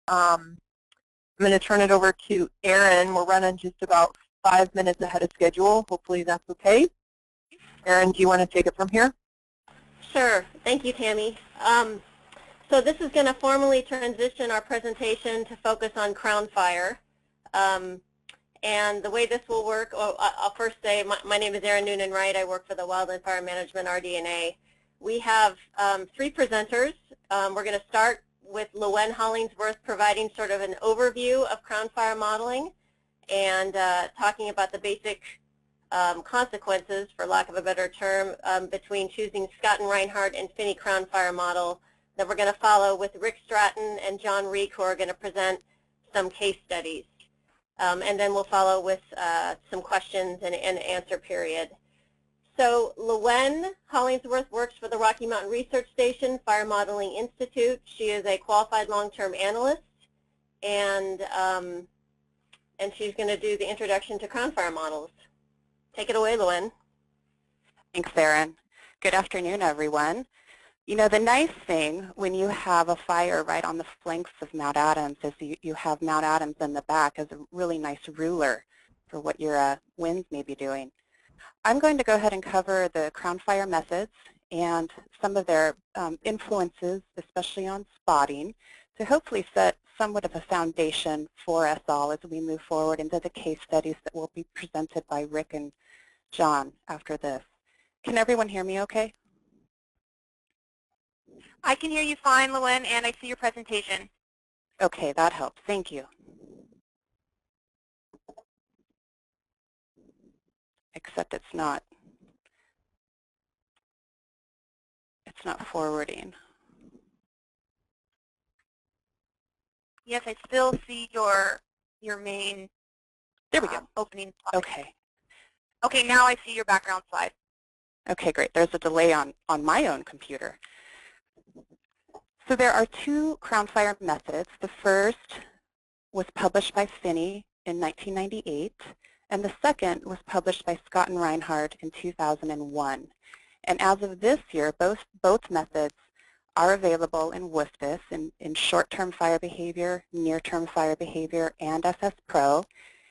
I'm going to turn it over to Erin. We're running just about 5 minutes ahead of schedule. Hopefully that's okay. Erin, do you want to take it from here? Sure. Thank you, Tammy. So this is going to formally transition our presentation to focus on Crown Fire. And the way this will work, I'll first say my name is Erin Noonan-Wright. I work for the Wildland Fire Management RD&A. We have 3 presenters. We're going to start with Lowen Hollingsworth providing sort of an overview of Crown Fire modeling and talking about the basic consequences, for lack of a better term, between choosing Scott and Reinhardt and Finney Crown Fire model. Then we're going to follow with Rick Stratton and John Reek, who are going to present some case studies. And then we'll follow with some questions and answer period. So Lowen Hollingsworth works for the Rocky Mountain Research Station Fire Modeling Institute. She is a qualified long-term analyst, and she's going to do the introduction to Crown Fire models. Take it away, Lowen. Thanks, Erin. Good afternoon, everyone. You know, the nice thing when you have a fire right on the flanks of Mount Adams is you have Mount Adams in the back as a really nice ruler for what your winds may be doing. I'm going to go ahead and cover the Crown Fire methods and some of their influences, especially on spotting, to hopefully set somewhat of a foundation for us all as we move forward into the case studies that will be presented by Rick and John after this. Can everyone hear me okay? I can hear you fine, Lowen, and I see your presentation. Okay, that helps. Thank you. Except it's not forwarding. Yes, I still see your main there we go. Opening slide. Okay. Okay, now I see your background slide. Okay, great. There's a delay on my own computer. So there are 2 Crown Fire methods. The first was published by Finney in 1998, and the second was published by Scott and Reinhardt in 2001. And as of this year, both methods are available in WFDS in short-term fire behavior, near-term fire behavior, and FS Pro.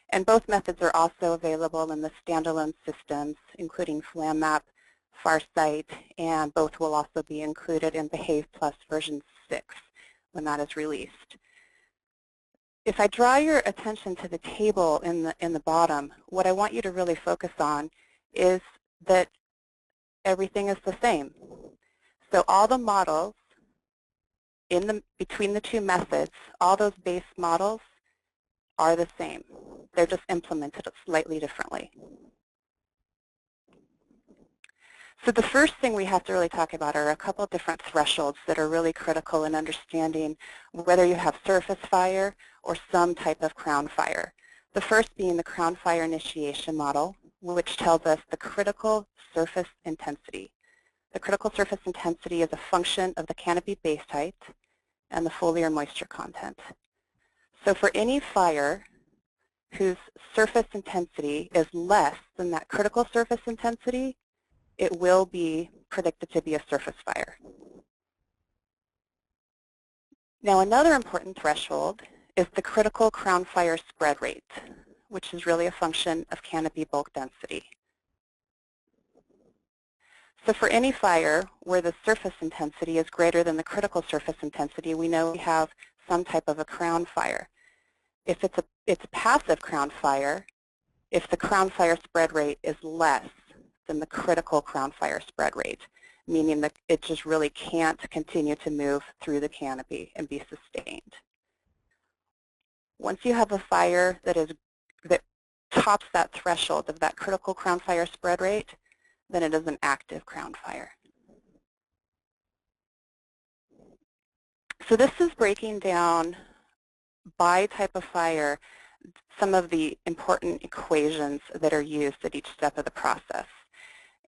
And both methods are also available in the standalone systems, including FlamMap, Farsight, and both will also be included in Behave Plus version 6 when that is released. If I draw your attention to the table in the bottom, what I want you to really focus on is that everything is the same. So all the models between the 2 methods, all those base models are the same. They're just implemented slightly differently. So the first thing we have to really talk about are a couple of different thresholds that are really critical in understanding whether you have surface fire or some type of crown fire. The first being the Crown Fire initiation model, which tells us the critical surface intensity. The critical surface intensity is a function of the canopy base height and the foliar moisture content. So for any fire whose surface intensity is less than that critical surface intensity, it will be predicted to be a surface fire. Now another important threshold is the critical crown fire spread rate, which is really a function of canopy bulk density. So for any fire where the surface intensity is greater than the critical surface intensity, we know we have some type of a crown fire. If it's a passive crown fire, if the crown fire spread rate is less than the critical crown fire spread rate, meaning that it just really can't continue to move through the canopy and be sustained. Once you have a fire that tops that threshold of that critical crown fire spread rate, then it is an active crown fire. So this is breaking down by type of fire some of the important equations that are used at each step of the process.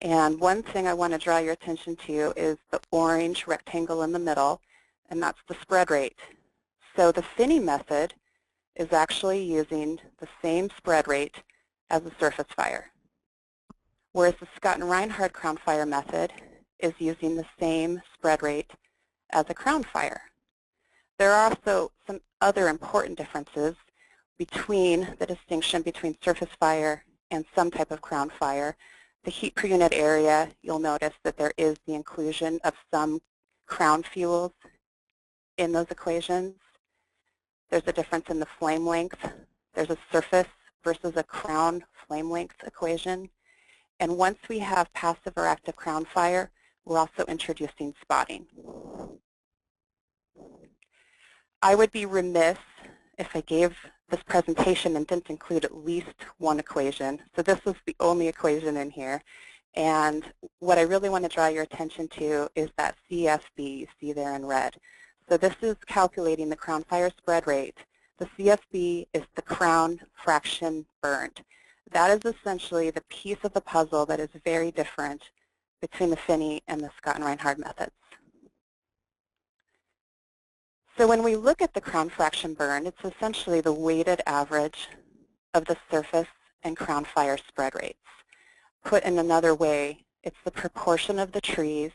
And one thing I want to draw your attention to is the orange rectangle in the middle, and that's the spread rate. So the Finney method is actually using the same spread rate as a surface fire, whereas the Scott and Reinhardt crown fire method is using the same spread rate as a crown fire. There are also some other important differences between the distinction between surface fire and some type of crown fire. The heat per unit area, you'll notice that there is the inclusion of some crown fuels in those equations. There's a difference in the flame length. There's a surface versus a crown flame length equation. And once we have passive or active crown fire, we're also introducing spotting. I would be remiss if I gave this presentation and didn't include at least one equation. So this is the only equation in here. And what I really want to draw your attention to is that CFB you see there in red. So this is calculating the crown fire spread rate. The CFB is the crown fraction burned. That is essentially the piece of the puzzle that is very different between the Phinney and the Scott and Reinhard methods. So when we look at the crown fraction burned, it's essentially the weighted average of the surface and crown fire spread rates. Put in another way, it's the proportion of the trees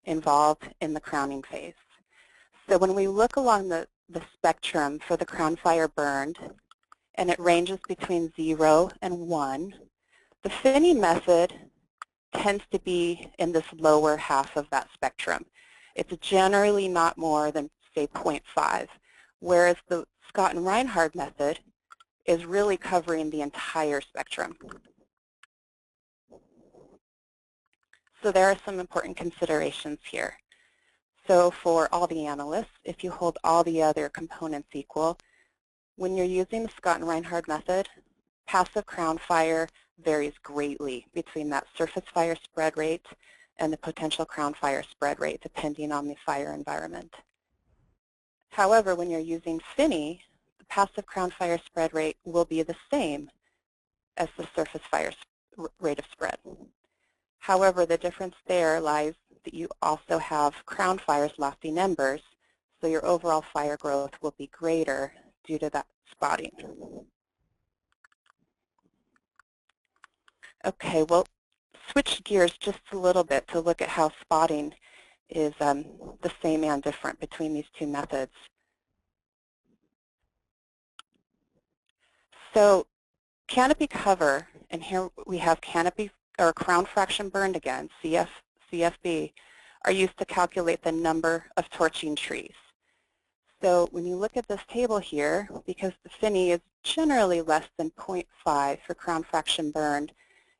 involved in the crowning phase. So when we look along the spectrum for the crown fire burned, and it ranges between 0 and 1, the Phinney method tends to be in this lower half of that spectrum. It's generally not more than, say, 0.5, whereas the Scott and Reinhard method is really covering the entire spectrum. So there are some important considerations here. So for all the analysts, if you hold all the other components equal, when you're using the Scott and Reinhard method, passive crown fire varies greatly between that surface fire spread rate and the potential crown fire spread rate, depending on the fire environment. However, when you're using Phinney, the passive crown fire spread rate will be the same as the surface fire rate of spread. However, the difference there lies that you also have crown fires lofting embers, so your overall fire growth will be greater due to that spotting. Okay, well, switch gears just a little bit to look at how spotting is the same and different between these two methods. So canopy cover, and here we have canopy or crown fraction burned again, CFB, are used to calculate the number of torching trees. So when you look at this table here, because the Phinney is generally less than 0.5 for crown fraction burned,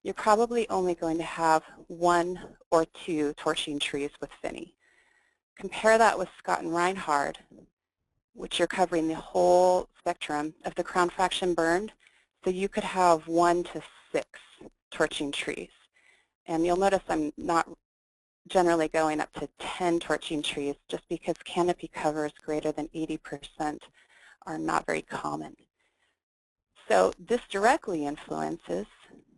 you're probably only going to have 1 or 2 torching trees with Phinney. Compare that with Scott and Reinhard, which you're covering the whole spectrum of the crown fraction burned, so you could have 1 to 6 torching trees. And you'll notice I'm not generally going up to 10 torching trees just because canopy covers greater than 80% are not very common. So this directly influences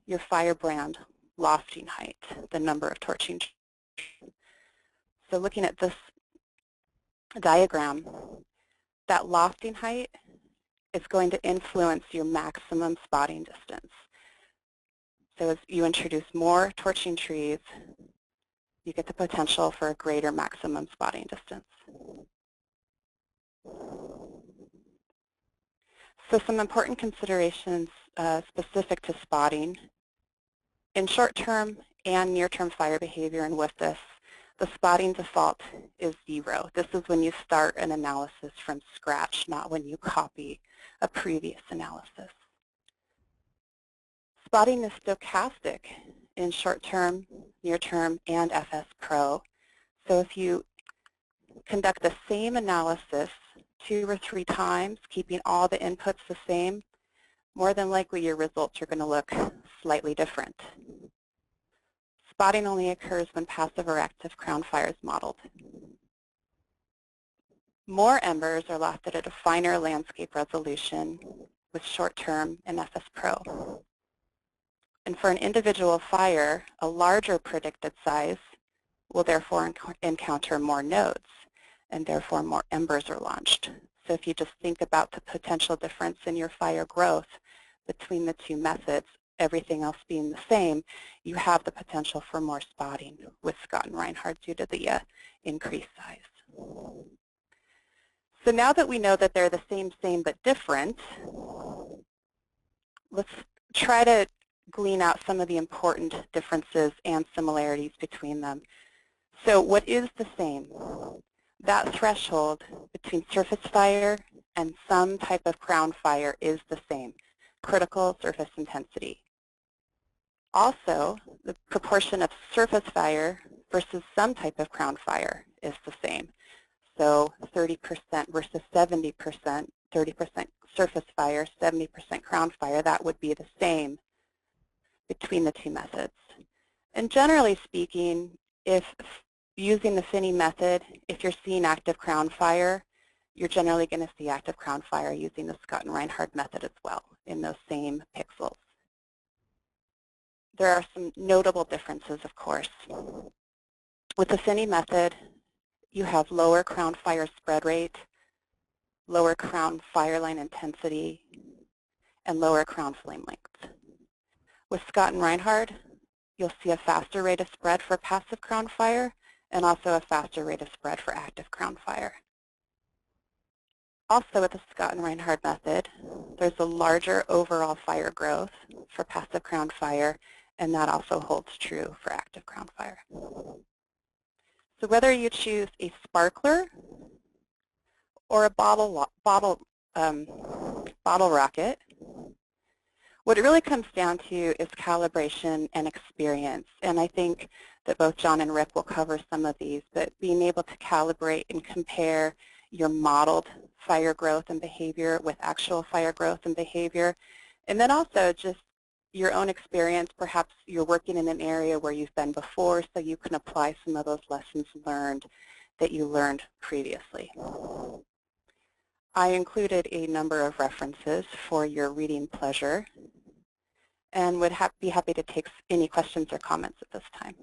your firebrand lofting height, the number of torching trees. So looking at this diagram, that lofting height is going to influence your maximum spotting distance. So as you introduce more torching trees, you get the potential for a greater maximum spotting distance. So some important considerations specific to spotting. In short-term and near-term fire behavior and with this, the spotting default is 0. This is when you start an analysis from scratch, not when you copy a previous analysis. Spotting is stochastic in short-term, near-term, and FS Pro. So if you conduct the same analysis 2 or 3 times, keeping all the inputs the same, more than likely your results are going to look slightly different. Spotting only occurs when passive or active crown fire is modeled. More embers are lofted at a finer landscape resolution with short-term and FS Pro. And for an individual fire, a larger predicted size will therefore encounter more nodes, and therefore more embers are launched. So if you just think about the potential difference in your fire growth between the two methods, everything else being the same, you have the potential for more spotting with Scott and Reinhard due to the increased size. So now that we know that they're the same but different, let's try to glean out some of the important differences and similarities between them. So what is the same? That threshold between surface fire and some type of crown fire is the same, critical surface intensity. Also, the proportion of surface fire versus some type of crown fire is the same. So 30% versus 70%, 30% surface fire, 70% crown fire, that would be the same between the two methods. And generally speaking, if using the Finney method, if you're seeing active crown fire, you're generally going to see active crown fire using the Scott and Reinhard method as well in those same pixels. There are some notable differences, of course. With the Finney method, you have lower crown fire spread rate, lower crown fire line intensity, and lower crown flame length. With Scott and Reinhard, you'll see a faster rate of spread for passive crown fire and also a faster rate of spread for active crown fire. Also with the Scott and Reinhard method, there's a larger overall fire growth for passive crown fire, and that also holds true for active crown fire. So whether you choose a sparkler or a bottle rocket, what it really comes down to is calibration and experience. And I think that both John and Rick will cover some of these, but being able to calibrate and compare your modeled fire growth and behavior with actual fire growth and behavior. And then also just your own experience. Perhaps you're working in an area where you've been before, so you can apply some of those lessons learned that you learned previously. I included a number of references for your reading pleasure and would be happy to take any questions or comments at this time.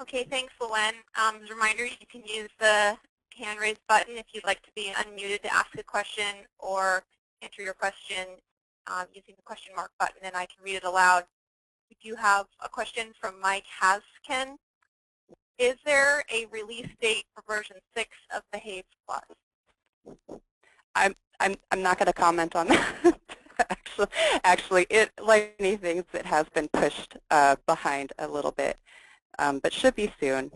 Okay, thanks, Luann. As a reminder, you can use the hand raise button if you'd like to be unmuted to ask a question, or enter your question using the question mark button, and I can read it aloud. We do have a question from Mike Hasken. Is there a release date for version 6 of Behave Plus? I'm not going to comment on that. Actually, like many things, it has been pushed behind a little bit, but should be soon.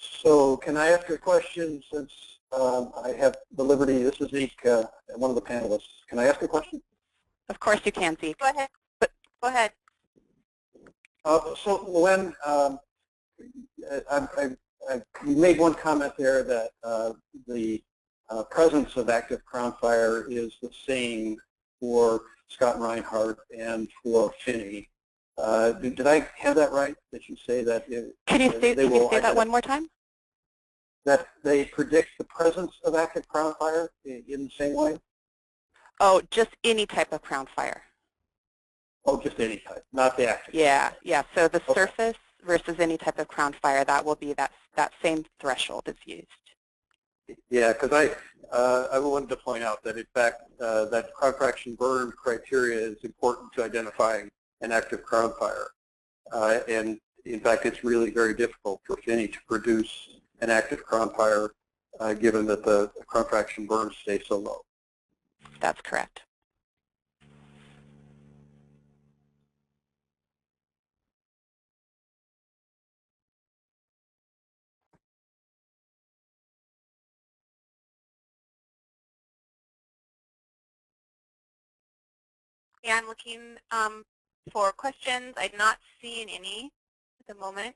So can I ask a question since I have the liberty? This is Zeke, one of the panelists. Can I ask a question? Of course you can, Zeke. Go ahead. Go ahead. So Luann, you made one comment there that the presence of active crown fire is the same for Scott and Reinhard and for Finney. Did I have that right? That you say that? Can you say that one more time? That they predict the presence of active crown fire in the same way? Oh, just any type of crown fire. Oh, just any type, not the active. Yeah. So the surface versus any type of crown fire, that will be that same threshold is used. Yeah, because I wanted to point out that in fact that crown fraction burn criteria is important to identifying an active crown fire, and in fact it's really very difficult for Finney to produce an active crown fire given that the crown fraction burns stay so low. That's correct. Okay, I'm looking for questions. I'm not seeing any at the moment.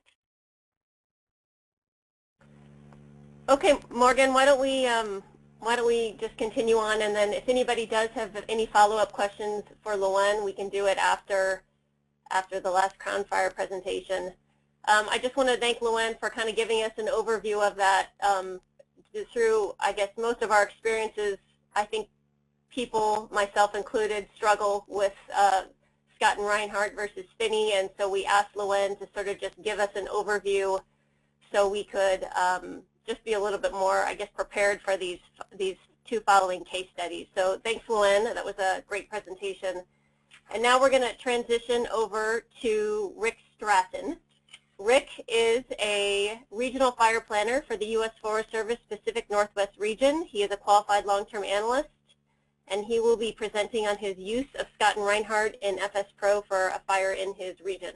Okay, Morgan, why don't we just continue on, and then if anybody does have any follow-up questions for Luann, we can do it after the last crown fire presentation. I just want to thank Luann for kind of giving us an overview of that. Through, I guess, most of our experiences, I think people, myself included, struggle with Scott and Reinhard versus Finney, and so we asked Luann to sort of just give us an overview so we could just be a little bit more, I guess, prepared for these two following case studies. So thanks, Luann. That was a great presentation. And now we're going to transition over to Rick Stratton. Rick is a regional fire planner for the U.S. Forest Service Pacific Northwest region. He is a qualified long-term analyst, and he will be presenting on his use of Scott and Reinhardt in FS Pro for a fire in his region.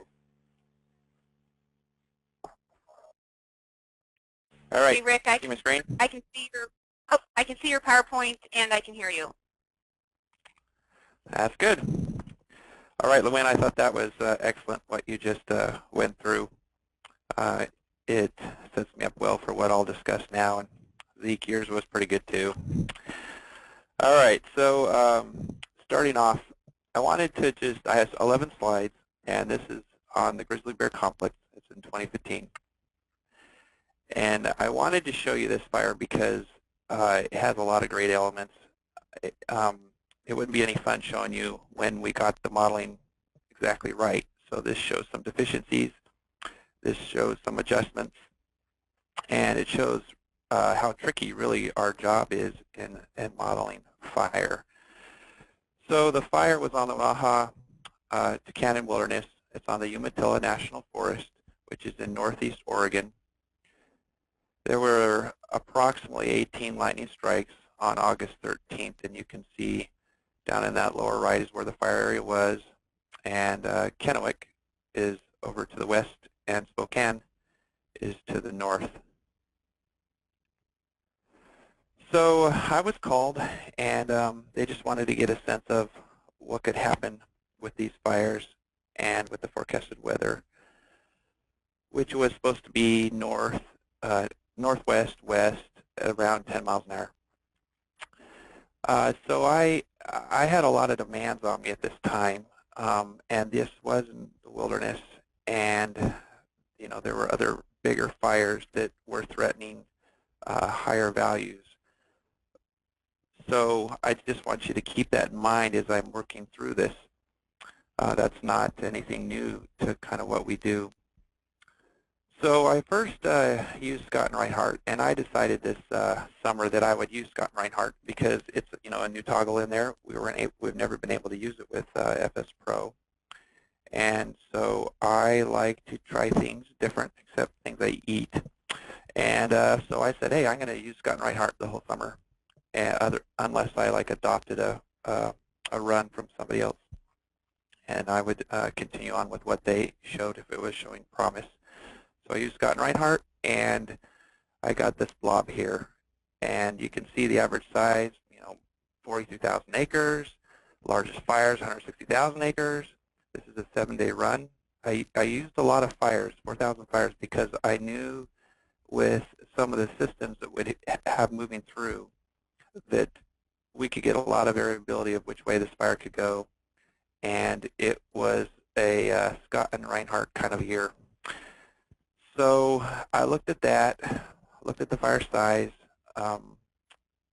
All right. Hey, Rick, I can see your PowerPoint and I can hear you. That's good. All right, Luann, I thought that was excellent what you just went through. It sets me up well for what I'll discuss now, and Zeke, yours was pretty good too. All right, so starting off, I wanted to I have 11 slides, and this is on the grizzly bear complex. It's in 2015. And I wanted to show you this fire because it has a lot of great elements. It wouldn't be any fun showing you when we got the modeling exactly right. So this shows some deficiencies. This shows some adjustments. And it shows how tricky really our job is in modeling fire. So the fire was on the Waha Tucannon Wilderness. It's on the Umatilla National Forest, which is in northeast Oregon. There were approximately 18 lightning strikes on August 13th, and you can see down in that lower right is where the fire area was, and Kennewick is over to the west, and Spokane is to the north. So I was called, and they just wanted to get a sense of what could happen with these fires and with the forecasted weather, which was supposed to be northwest, west, at around 10 miles an hour. So I had a lot of demands on me at this time, and this was in the wilderness, and you know there were other bigger fires that were threatening higher values. So I just want you to keep that in mind as I'm working through this. That's not anything new to kind of what we do. So I first used Scott and Reinhardt, and I decided this summer that I would use Scott and Reinhardt because it's a new toggle in there. We've never been able to use it with FS Pro, and so I like to try things different, except things I eat. And so I said, hey, I'm going to use Scott and Reinhardt the whole summer, unless I adopted a run from somebody else, and I would continue on with what they showed if it was showing promise. So I used Scott and Reinhardt, and I got this blob here. And you can see the average size, 42,000 acres. Largest fires, 160,000 acres. This is a 7-day run. I used a lot of fires, 4,000 fires, because I knew with some of the systems that would have moving through that we could get a lot of variability of which way this fire could go. And it was a Scott and Reinhardt kind of year. So I looked at that, looked at the fire size,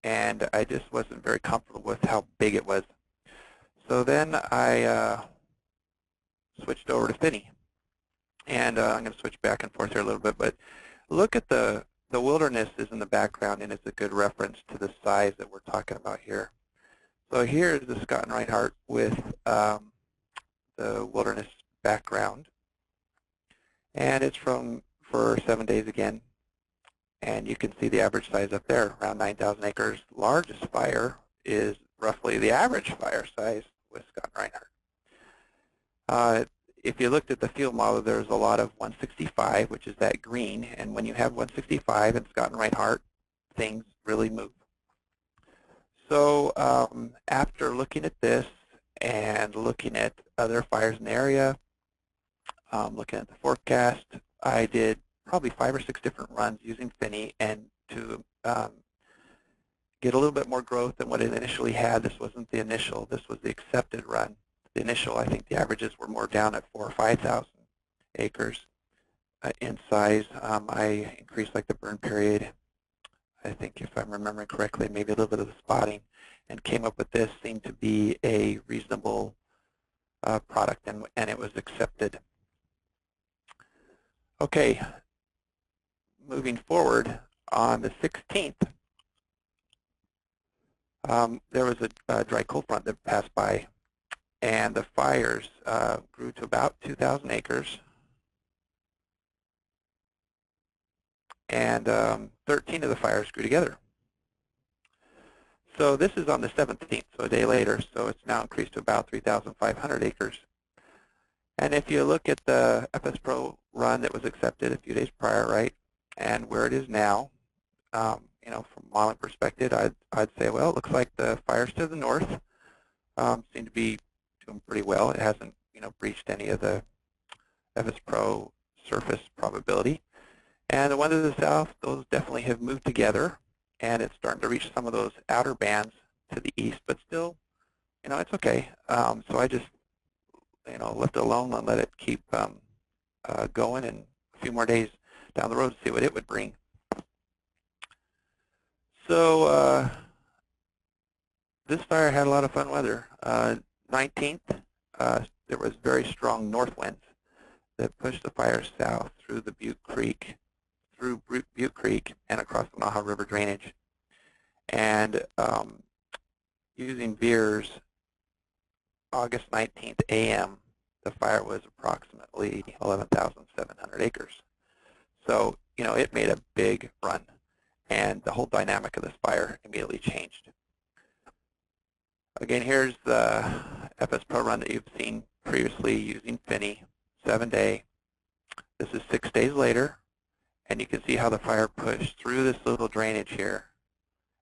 and I just wasn't very comfortable with how big it was. So then I switched over to Finney. And I'm going to switch back and forth here a little bit, but look at the wilderness is in the background, and it's a good reference to the size that we're talking about here. So here is the Scott and Reinhardt with the wilderness background. And it's for 7 days again. And you can see the average size up there, around 9,000 acres. Largest fire is roughly the average fire size with Scott and Reinhardt. If you looked at the field model, there's a lot of 165, which is that green. And when you have 165 in Scott and Reinhardt, things really move. So after looking at this and looking at other fires in the area, looking at the forecast, I did probably 5 or 6 different runs using Finney, and to get a little bit more growth than what it initially had. This wasn't the initial, this was the accepted run. The initial, I think the averages were more down at 4,000 or 5,000 acres in size. I increased the burn period, I think if I'm remembering correctly, maybe a little bit of the spotting, and came up with this. Seemed to be a reasonable product, and it was accepted. Okay, moving forward, on the 16th, there was a dry cold front that passed by, and the fires grew to about 2,000 acres. And 13 of the fires grew together. So this is on the 17th, so a day later, so it's now increased to about 3,500 acres. And if you look at the FS Pro run that was accepted a few days prior, right, and where it is now, you know, from a modeling perspective, I'd say, well, it looks like the fires to the north seem to be doing pretty well. It hasn't, you know, breached any of the FS Pro surface probability. And the ones to the south, those definitely have moved together, and it's starting to reach some of those outer bands to the east, but still, you know, it's okay. So I just, you know, left it alone and let it keep going, and a few more days down the road to see what it would bring. So this fire had a lot of fun weather. 19th, there was very strong north winds that pushed the fire south through the Butte Creek, and across the Naha River drainage. And using VIIRS, August 19th a.m., the fire was approximately 11,700 acres. So, you know, it made a big run, and the whole dynamic of this fire immediately changed. Again, here's the FS Pro run that you've seen previously using Finney, 7-day. This is 6 days later, and you can see how the fire pushed through this little drainage here,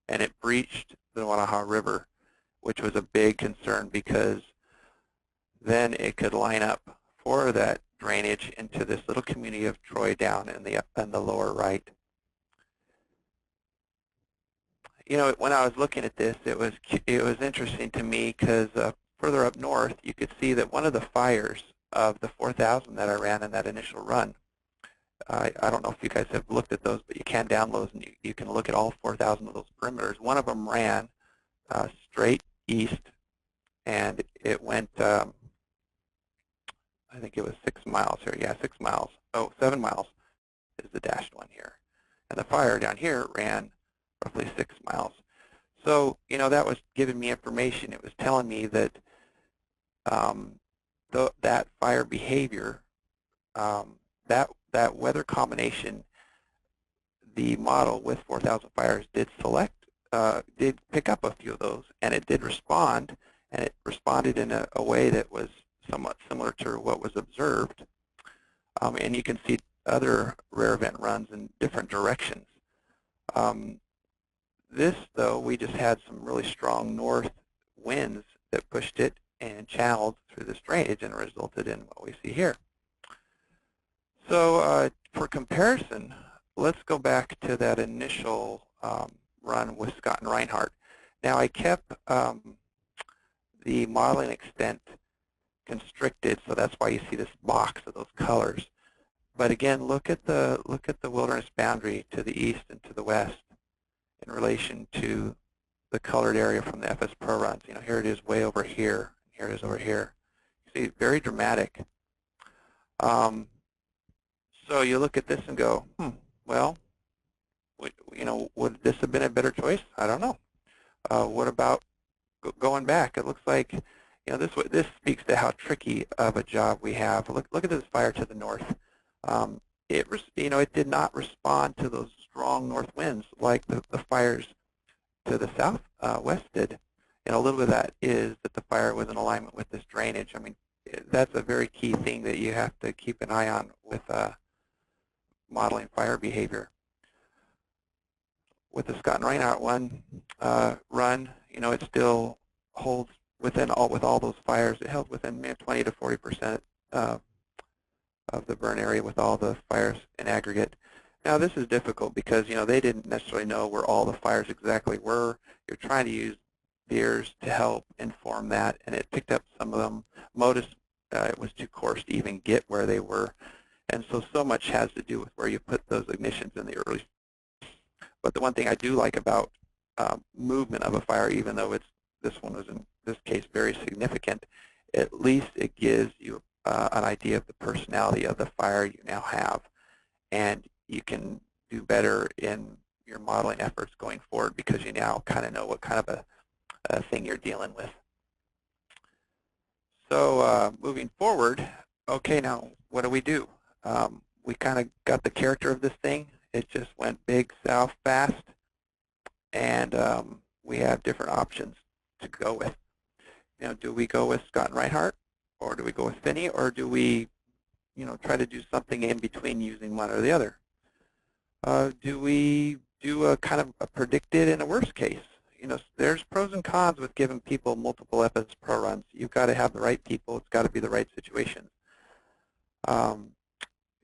and it breached the Wanaha River, which was a big concern because then it could line up for that drainage into this little community of Troy down in the lower right. You know, when I was looking at this, it was interesting to me because further up north, you could see that one of the fires of the 4,000 that I ran in that initial run, I don't know if you guys have looked at those, but you can download those and you can look at all 4,000 of those perimeters. One of them ran straight east, and it went, I think it was 6 miles here. Yeah, 6 miles. Oh, 7 miles is the dashed one here. And the fire down here ran roughly 6 miles. So, you know, that was giving me information. It was telling me that that fire behavior, that weather combination, the model with 4,000 fires did did pick up a few of those, and it did respond, and it responded in a way that was somewhat similar to what was observed. And you can see other rare event runs in different directions. This, though, we just had some really strong north winds that pushed it and channeled through this drainage and resulted in what we see here. So for comparison, let's go back to that initial run with Scott and Reinhardt. Now I kept the modeling extent constricted, so that's why you see this box of those colors. But again, look at the wilderness boundary to the east and to the west in relation to the colored area from the FS Pro runs. You know, here it is way over here. Here it is over here. You see, very dramatic. So you look at this and go, well, you know, would this have been a better choice? I don't know. What about going back? It looks like, you know, this speaks to how tricky of a job we have. Look at this fire to the north. It did not respond to those strong north winds like the fires to the southwest did. And a little bit of that is that the fire was in alignment with this drainage. I mean, that's a very key thing that you have to keep an eye on with modeling fire behavior. With the Scott and Reinhardt run, you know, it still holds within with all those fires. It held within 20 to 40% of the burn area with all the fires in aggregate. Now this is difficult because, you know, they didn't necessarily know where all the fires exactly were. You're trying to use VIIRS to help inform that, and it picked up some of them. MODIS, it was too coarse to even get where they were. And so much has to do with where you put those ignitions in the early. But the one thing I do like about movement of a fire, even though this one was in this case very significant, at least it gives you an idea of the personality of the fire you now have, and you can do better in your modeling efforts going forward because you now kind of know what kind of thing you're dealing with. So moving forward, okay, now what do? We kind of got the character of this thing. It just went big, south, fast, and we have different options to go with. You know, do we go with Scott and Reinhardt, or do we go with Finney, or do we, you know, try to do something in between using one or the other? Do we do a kind of a predicted and a worst case? You know, there's pros and cons with giving people multiple FS Pro runs. You've got to have the right people. It's got to be the right situation.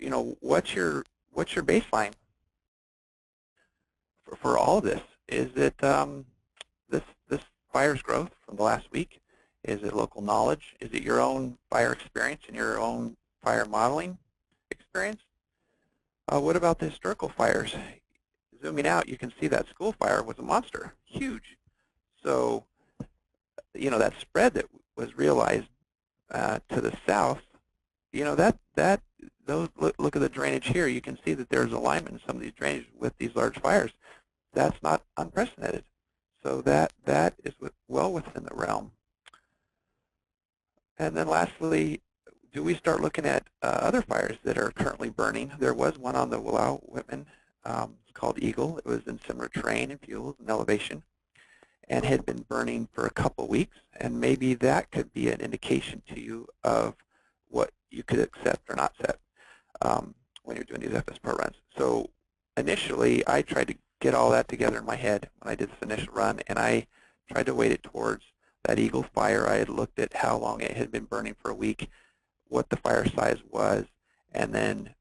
You know, what's your baseline for all of this? Is it this fire's growth from the last week? Is it local knowledge? Is it your own fire experience and your own fire modeling experience? What about the historical fires? Zooming out, you can see that school fire was a monster, huge. So, you know, that spread that was realized to the south, you know, look at the drainage here. You can see that there's alignment in some of these drainage with these large fires. That's not unprecedented. So that is well within the realm. And then lastly, do we start looking at other fires that are currently burning? There was one on the Willow Whitman. It's called Eagle. It was in similar terrain and fuels and elevation, and had been burning for a couple weeks. And maybe that could be an indication to you of what you could accept or not set when you're doing these FS Pro runs. So initially, I tried to get all that together in my head when I did this initial run, and I tried to weight it towards that Eagle fire. I had looked at how long it had been burning for a week, what the fire size was, and then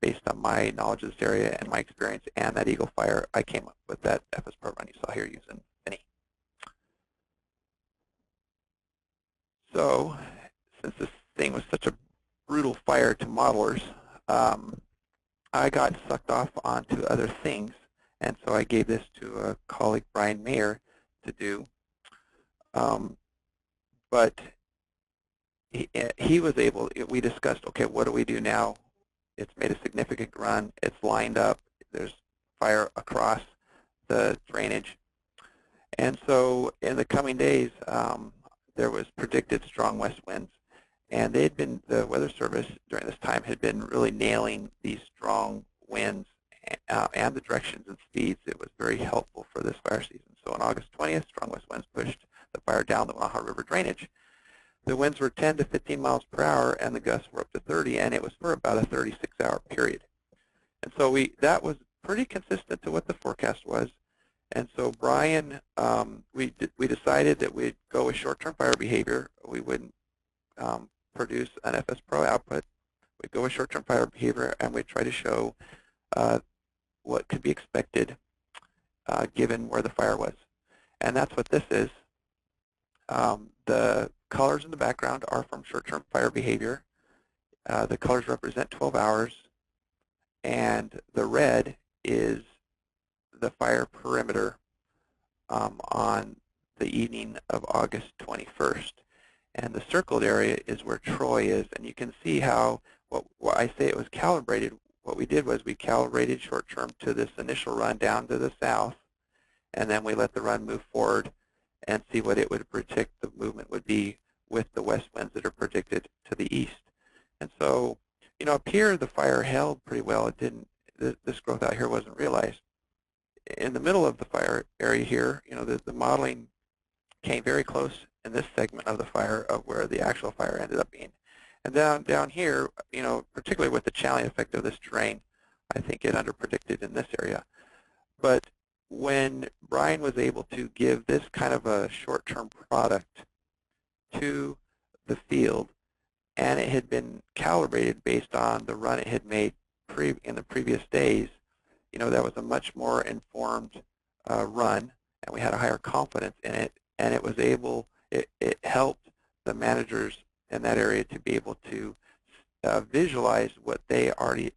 based on my knowledge of this area and my experience and that Eagle fire, I came up with that FS Pro run you saw here using Finney. So since this thing was such a brutal fire to modelers, I got sucked off onto other things, and so I gave this to a colleague, Brian Mayer, to do. But he was able, we discussed, okay, what do we do now? It's made a significant run. It's lined up. There's fire across the drainage. And so in the coming days, there was predicted strong west winds. And they'd been, the Weather Service during this time had been really nailing these strong winds and the directions and speeds. It was very helpful for this fire season. So on August 20th, strong west winds pushed the fire down the Waha River drainage. The winds were 10 to 15 miles per hour, and the gusts were up to 30, and it was for about a 36-hour period. And so that was pretty consistent to what the forecast was. And so Brian, we decided that we'd go with short-term fire behavior. We wouldn't produce an FS Pro output. We'd go with short-term fire behavior, and we'd try to show what could be expected given where the fire was. And that's what this is. The colors in the background are from short-term fire behavior. The colors represent 12 hours, and the red is the fire perimeter on the evening of August 21st. And the circled area is where Troy is, and you can see how, what I say it was calibrated. What we did was we calibrated short-term to this initial run down to the south, and then we let the run move forward and see what it would predict the movement would be with the west winds that are predicted to the east. And so, you know, up here the fire held pretty well. It didn't, this growth out here wasn't realized. In the middle of the fire area here, you know, the modeling came very close in this segment of the fire of where the actual fire ended up being. And down here, you know, particularly with the channeling effect of this terrain, I think it underpredicted in this area. But when Brian was able to give this kind of a short-term product to the field, and it had been calibrated based on the run it had made in the previous days, you know, that was a much more informed run, and we had a higher confidence in it, and it was able, it helped the managers in that area to be able to visualize what they already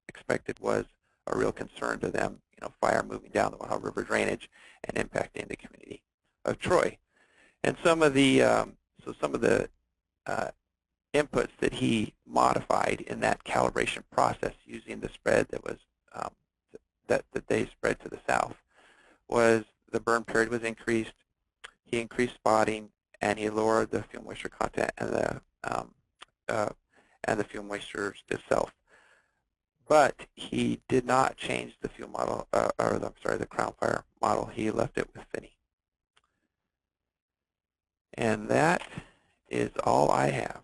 expected was a real concern to them, you know, fire moving down the Waha River drainage and impacting the community of Troy. And some of the inputs that he modified in that calibration process using the spread that was that they spread to the south was the burn period was increased, he increased spotting, and he lowered the fuel moisture content and the fuel moisture itself. But he did not change the fuel model, the crown fire model. He left it with Finney. And that is all I have.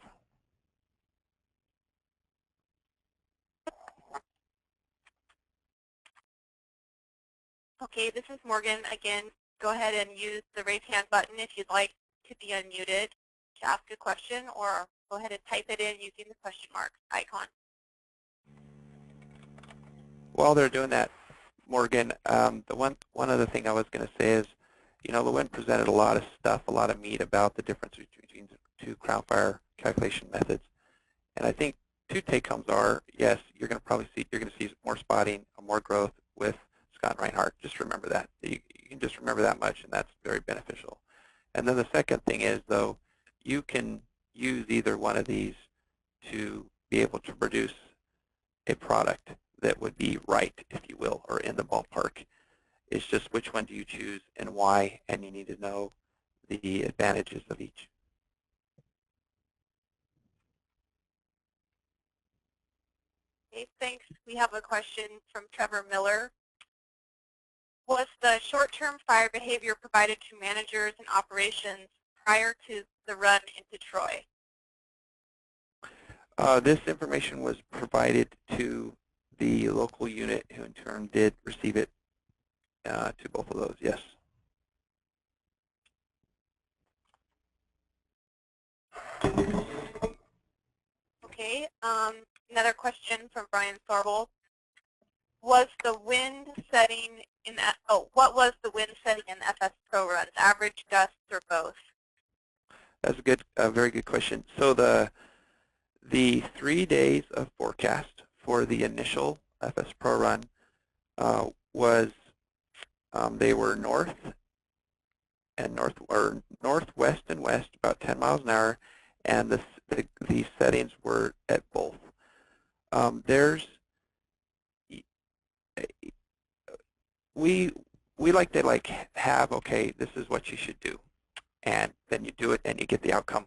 Okay, this is Morgan again. Go ahead and use the raise hand button if you'd like to be unmuted to ask a question, or go ahead and type it in using the question mark icon. While they're doing that, Morgan, the one other thing I was going to say is, Lewin presented a lot of stuff, a lot of meat about the difference between two crown fire calculation methods. And I think two take-homes are, yes, you're going to see more spotting, more growth with Scott and Reinhardt. Just remember that. You can just remember that much, and that's very beneficial. And then the second thing is, though, you can use either one of these to be able to produce a product that would be right, if you will, or in the ballpark. It's just which one do you choose and why, and you need to know the advantages of each. Okay, thanks. We have a question from Trevor Miller. Was the short-term fire behavior provided to managers and operations prior to the run into Troy? This information was provided to the local unit, who in turn did receive it to both of those, yes. Okay, another question from Brian Sorble. Was the wind setting in what was the wind setting in FS Pro runs? Average, gusts, or both? That's a very good question. So the 3 days of forecast for the initial FS Pro run was they were north and northwest and west about 10 miles an hour, and the settings were at both. We like to have, okay, this is what you should do, and then you do it and you get the outcome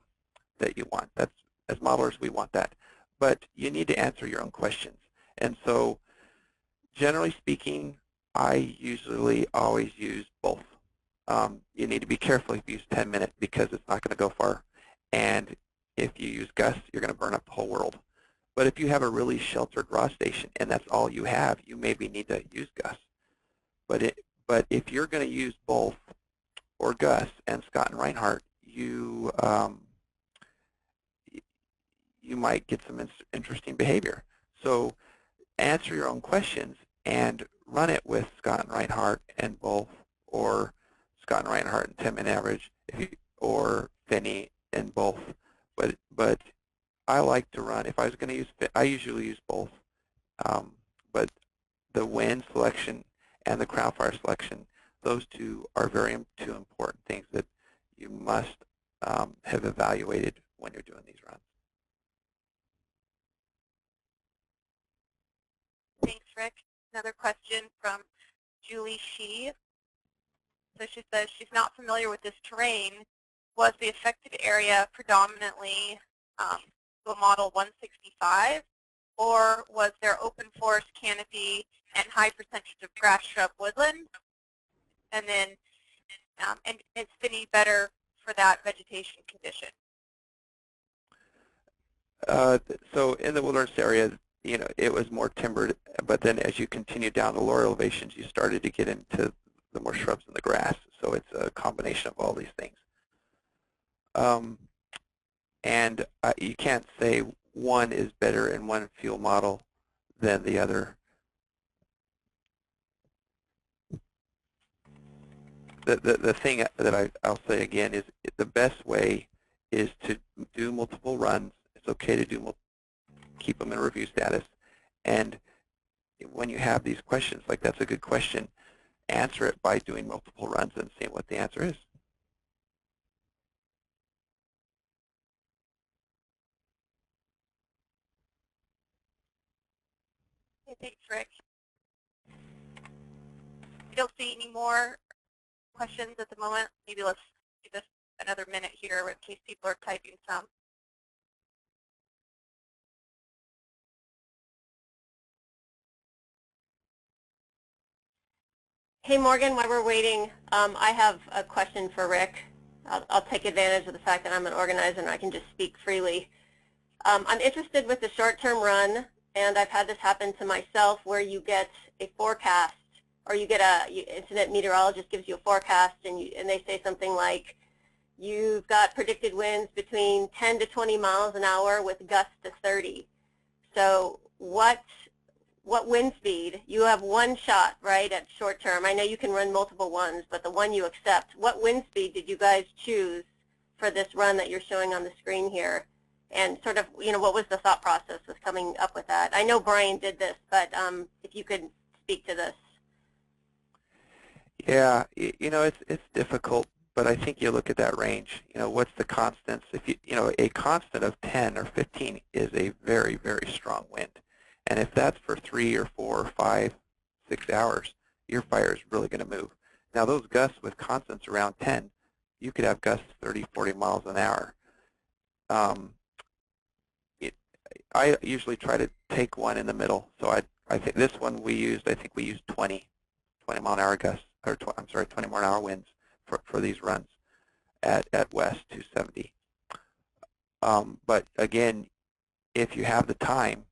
that you want. That's, as modelers, we want that. But you need to answer your own questions. And so generally speaking, I usually always use both. You need to be careful if you use 10 minutes because it's not going to go far. And if you use gusts, you're going to burn up the whole world. But if you have a really sheltered raw station and that's all you have, you maybe need to use gusts. But if you're going to use both, or Gus and Scott and Reinhardt, you might get some interesting behavior. So answer your own questions and run it with Scott and Reinhardt and both, or Scott and Reinhardt and 10-minute average, or Finney and both. But I like to run, if I was going to use, I usually use both. But the wind selection and the crown fire selection, those two are two important things that you must have evaluated when you're doing these runs. Thanks, Rick. Another question from Julie Shee. So she says she's not familiar with this terrain. Was the affected area predominantly the model 165, or was there open forest canopy and high percentage of grass, shrub, woodland? And then, and is Finney better for that vegetation condition? So in the wilderness area, it was more timbered, but then as you continue down the lower elevations, you started to get into the more shrubs and the grass. So it's a combination of all these things. And you can't say one is better in one fuel model than the other. The thing that I'll say again is the best way is to do multiple runs. It's okay to keep them in review status. And when you have these questions, like that's a good question, answer it by doing multiple runs and seeing what the answer is. Okay, thanks, Rick. I don't see any more questions at the moment. Maybe let's give us another minute here in case people are typing some. Hey Morgan, while we're waiting, I have a question for Rick. I'll take advantage of the fact that I'm an organizer and I can just speak freely. I'm interested with the short-term run, and I've had this happen to myself where you get a forecast, or you get incident meteorologist gives you a forecast, and they say something like, you've got predicted winds between 10 to 20 miles an hour with gusts to 30. So what wind speed? You have one shot, right, at short term. I know you can run multiple ones, but the one you accept, what wind speed did you guys choose for this run that you're showing on the screen here? And sort of, what was the thought process with coming up with that? I know Brian did this, but if you could speak to this. Yeah, it's difficult, but I think you look at that range. What's the constants? If a constant of 10 or 15 is a very, very strong wind. And if that's for 3 or 4 or 5, 6 hours, your fire is really going to move. Now, those gusts with constants around 10, you could have gusts 30, 40 miles an hour. I usually try to take one in the middle. So I think this one I think we used 20 mile an hour gusts, or 20 mile an hour winds for these runs at West 270. But again, if you have the time,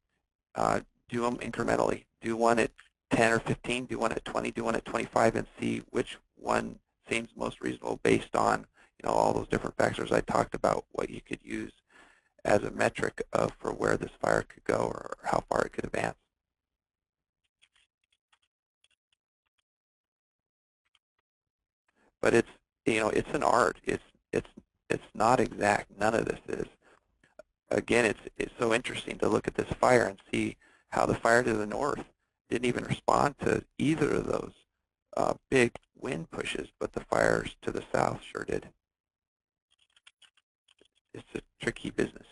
do them incrementally. Do one at 10 or 15, do one at 20, do one at 25, and see which one seems most reasonable based on all those different factors I talked about, what you could use as a metric for where this fire could go or how far it could advance. But it's an art. It's not exact. None of this is. Again, it's so interesting to look at this fire and see how the fire to the north didn't even respond to either of those big wind pushes, but the fires to the south sure did. It's a tricky business.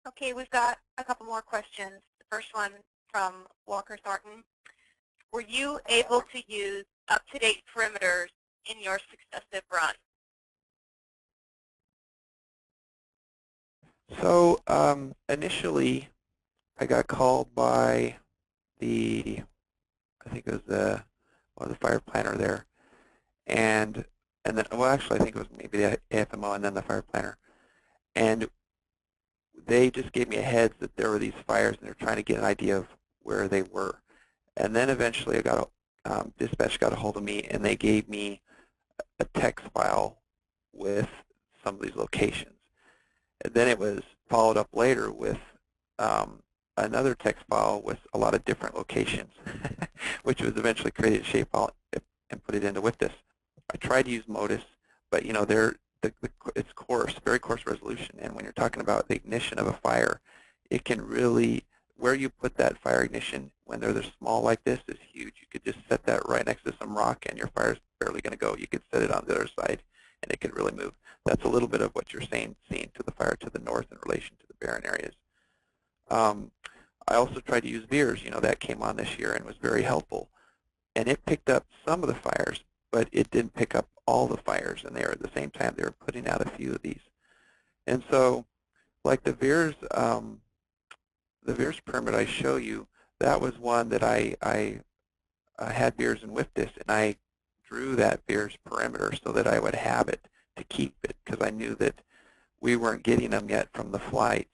Okay, we've got a couple more questions. The first one from Walker Thornton. Were you able to use up-to-date perimeters in your successive run? So initially, I got called by I think it was the fire planner there, and then, well, actually, I think it was maybe the AFMO and then the fire planner, and they just gave me a heads that there were these fires, and they're trying to get an idea of where they were. And then eventually, dispatch got a hold of me, and they gave me a text file with some of these locations. And then it was followed up later with another text file with a lot of different locations, which was eventually created a shapefile and put it into WIFDIS. I tried to use MODIS, but it's coarse, very coarse resolution, and when you're talking about the ignition of a fire, it can really, where you put that fire ignition when they're small like this is huge. You could just set that right next to some rock and your fire's barely going to go. You could set it on the other side and it could really move. That's a little bit of what you're seeing to the fire to the north in relation to the barren areas. I also tried to use VIIRS, that came on this year and was very helpful. And it picked up some of the fires, but it didn't pick up all the fires, and at the same time they were putting out a few of these. And so, like the VIIRS permit I show you, that was one that I had VIIRS and WIFDIS, and I drew that VIIRS perimeter so that I would have it to keep it, because I knew that we weren't getting them yet from the flights.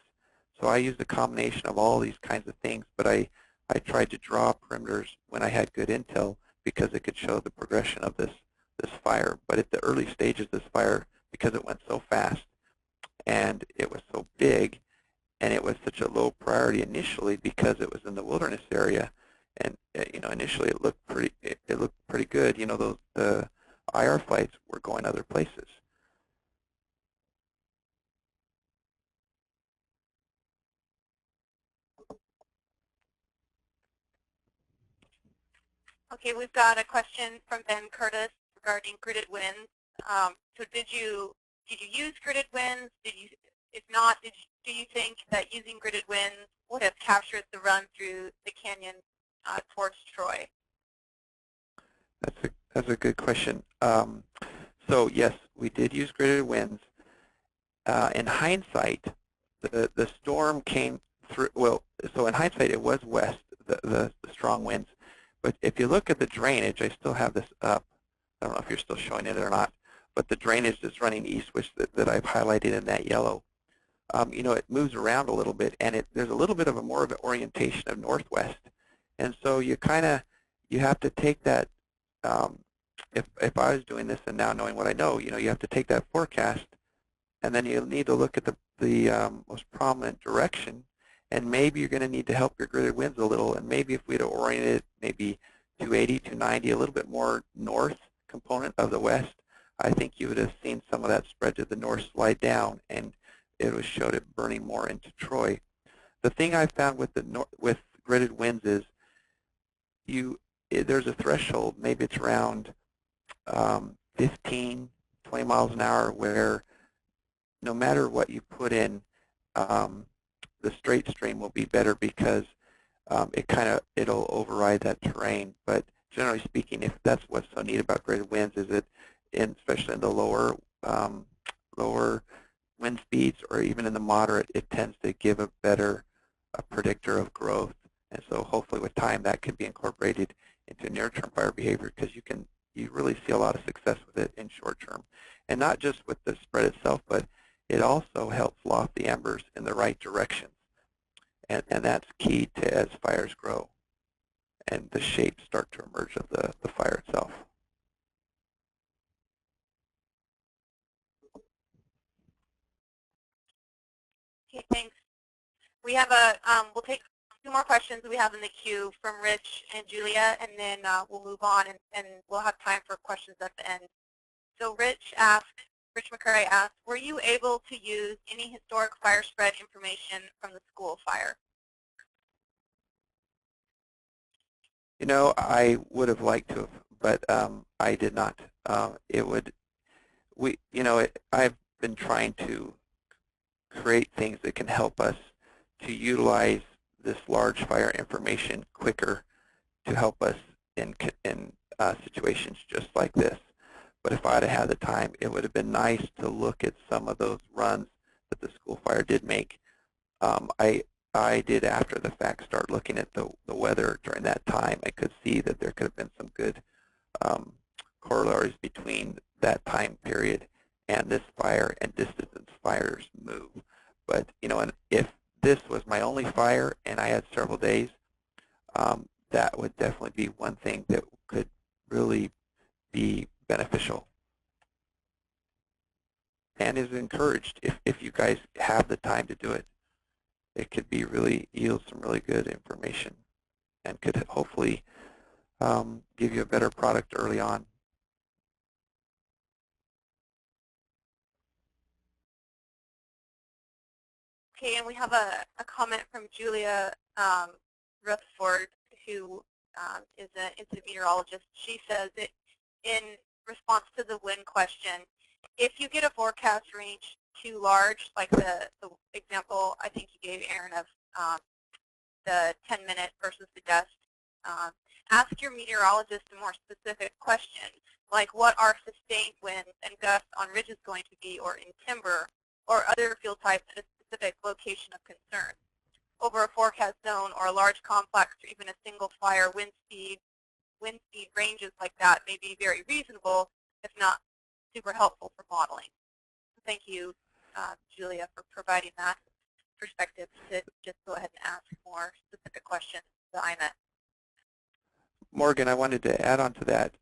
So I used a combination of all these kinds of things, but I tried to draw perimeters when I had good intel because it could show the progression of this fire. But at the early stages, this fire, because it went so fast and it was so big and it was such a low priority initially because it was in the wilderness area, and initially it looked pretty good. The IR flights were going other places. Okay, we've got a question from Ben Curtis regarding gridded winds. So did you use gridded winds? If not, do you think that using gridded winds would have captured the run through the canyon towards Troy? That's a good question. So yes, we did use gridded winds. In hindsight, the storm came through. Well, so in hindsight, it was west, the strong winds. But if you look at the drainage, I still have this up. I don't know if you're still showing it or not. But the drainage that's running east, which that I've highlighted in that yellow, you know, it moves around a little bit, and there's a little bit of a more of an orientation of northwest. And so you have to take that. If I was doing this and now knowing what I know, you know, you have to take that forecast, and then you need to look at the most prominent direction, and maybe you're going to need to help your gridded winds a little, and maybe if we'd have oriented maybe 280, 290, a little bit more north component of the west, I think you would have seen some of that spread to the north slide down, and it showed it burning more into Troy. The thing I found with with gridded winds is there's a threshold, maybe it's around 15, 20 miles an hour, where no matter what you put in, the straight stream will be better because it'll override that terrain. But generally speaking, if that's what's so neat about gridded winds, is that especially in the lower wind speeds, or even in the moderate, it tends to give a better predictor of growth. And so hopefully with time that can be incorporated into near-term fire behavior, because you really see a lot of success with it in short term. And not just with the spread itself, but it also helps loft the embers in the right directions. And that's key to as fires grow and the shapes start to emerge of the fire itself. Okay, thanks. We have we'll take 2 more questions we have in the queue from Rich and Julia, and then we'll move on, and we'll have time for questions at the end. So Rich McCurry asked, were you able to use any historic fire spread information from the school fire? You know, I would have liked to have, but I did not. I've been trying to create things that can help us to utilize this large fire information quicker to help us in situations just like this. But if I'd have had the time, it would have been nice to look at some of those runs that the school fire did make. I did, after the fact, start looking at the weather during that time. I could see that there could have been some good corollaries between that time period and this fire, and distance fires move. But, you know, and if this was my only fire and I had several days, that would definitely be one thing that could really be beneficial and is encouraged if you guys have the time to do it. It could be yield some really good information and could hopefully give you a better product early on. Okay, and we have a comment from Julia Rutherford, who is an incident meteorologist. She says that in response to the wind question, if you get a forecast range too large, like the example I think you gave, Aaron, of the 10-minute versus the gust, ask your meteorologist a more specific question, like what are sustained winds and gusts on ridges going to be, or in timber, or other field types at a specific location of concern. Over a forecast zone or a large complex, or even a single fire, wind speed ranges like that may be very reasonable, if not super helpful for modeling. So thank you, Julia, for providing that perspective to just go ahead and ask more specific questions to IMET. Morgan, I wanted to add on to that.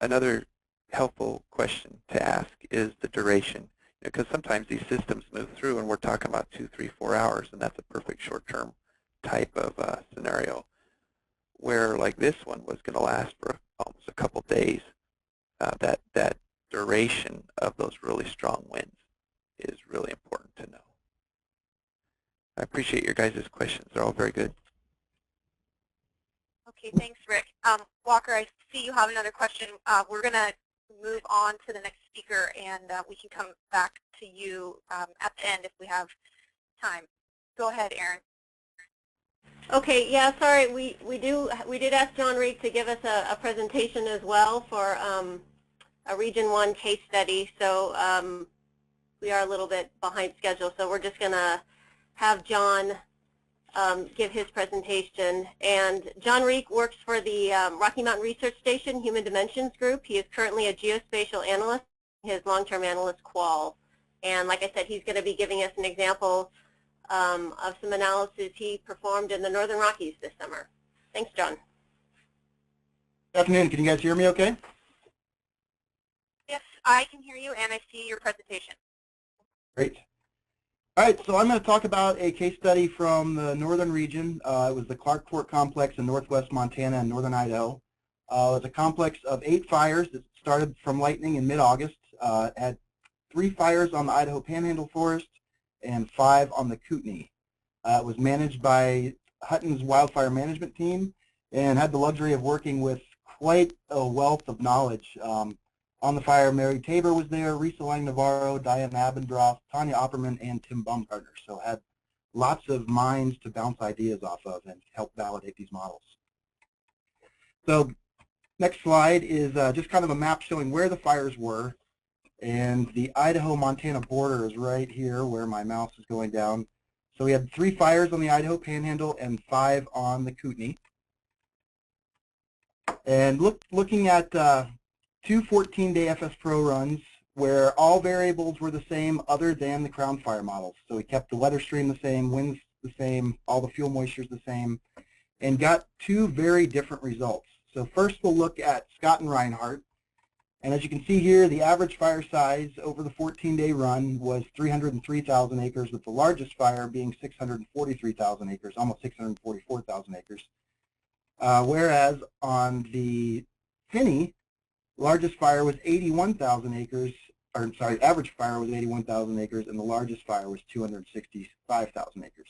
Another helpful question to ask is the duration, because sometimes these systems move through and we're talking about 2, 3, 4 hours, and that's a perfect short-term type of scenario, where like this one was going to last for almost a couple days. That duration of those really strong winds is really important to know. I appreciate your guys' questions. They're all very good. Okay, thanks, Rick. Walker, I see you have another question. We're going to move on to the next speaker, and we can come back to you at the end if we have time. Go ahead, Erin. Okay, yeah, sorry, we did ask John Reek to give us a presentation as well for a Region 1 case study, so we are a little bit behind schedule, so we're just going to have John give his presentation. And John Reek works for the Rocky Mountain Research Station Human Dimensions Group. He is currently a geospatial analyst, his long-term analyst qual. And like I said, he's going to be giving us an example of some analysis he performed in the Northern Rockies this summer. Thanks, John. Good afternoon. Can you guys hear me okay? Yes, I can hear you, and I see your presentation. Great. All right, so I'm going to talk about a case study from the northern region. It was the Clark Fork Complex in northwest Montana and northern Idaho. It was a complex of 8 fires that started from lightning in mid-August. It had 3 fires on the Idaho Panhandle Forest and 5 on the Kootenai. It was managed by Hutton's wildfire management team and had the luxury of working with quite a wealth of knowledge. On the fire, Mary Tabor was there, Risa Lang-Navarro, Diane Abendroth, Tanya Opperman, and Tim Baumgartner. So had lots of minds to bounce ideas off of and help validate these models. So next slide is just kind of a map showing where the fires were. And the Idaho-Montana border is right here where my mouse is going down. So we had 3 fires on the Idaho Panhandle and 5 on the Kootenai. And looking at 2 14-day FS Pro runs where all variables were the same other than the Crown Fire models. So we kept the weather stream the same, winds the same, all the fuel moistures the same, and got 2 very different results. So first we'll look at Scott and Reinhardt. And as you can see here, the average fire size over the 14-day run was 303,000 acres, with the largest fire being 643,000 acres, almost 644,000 acres. Whereas on the Finney, largest fire was 81,000 acres, or sorry, average fire was 81,000 acres, and the largest fire was 265,000 acres.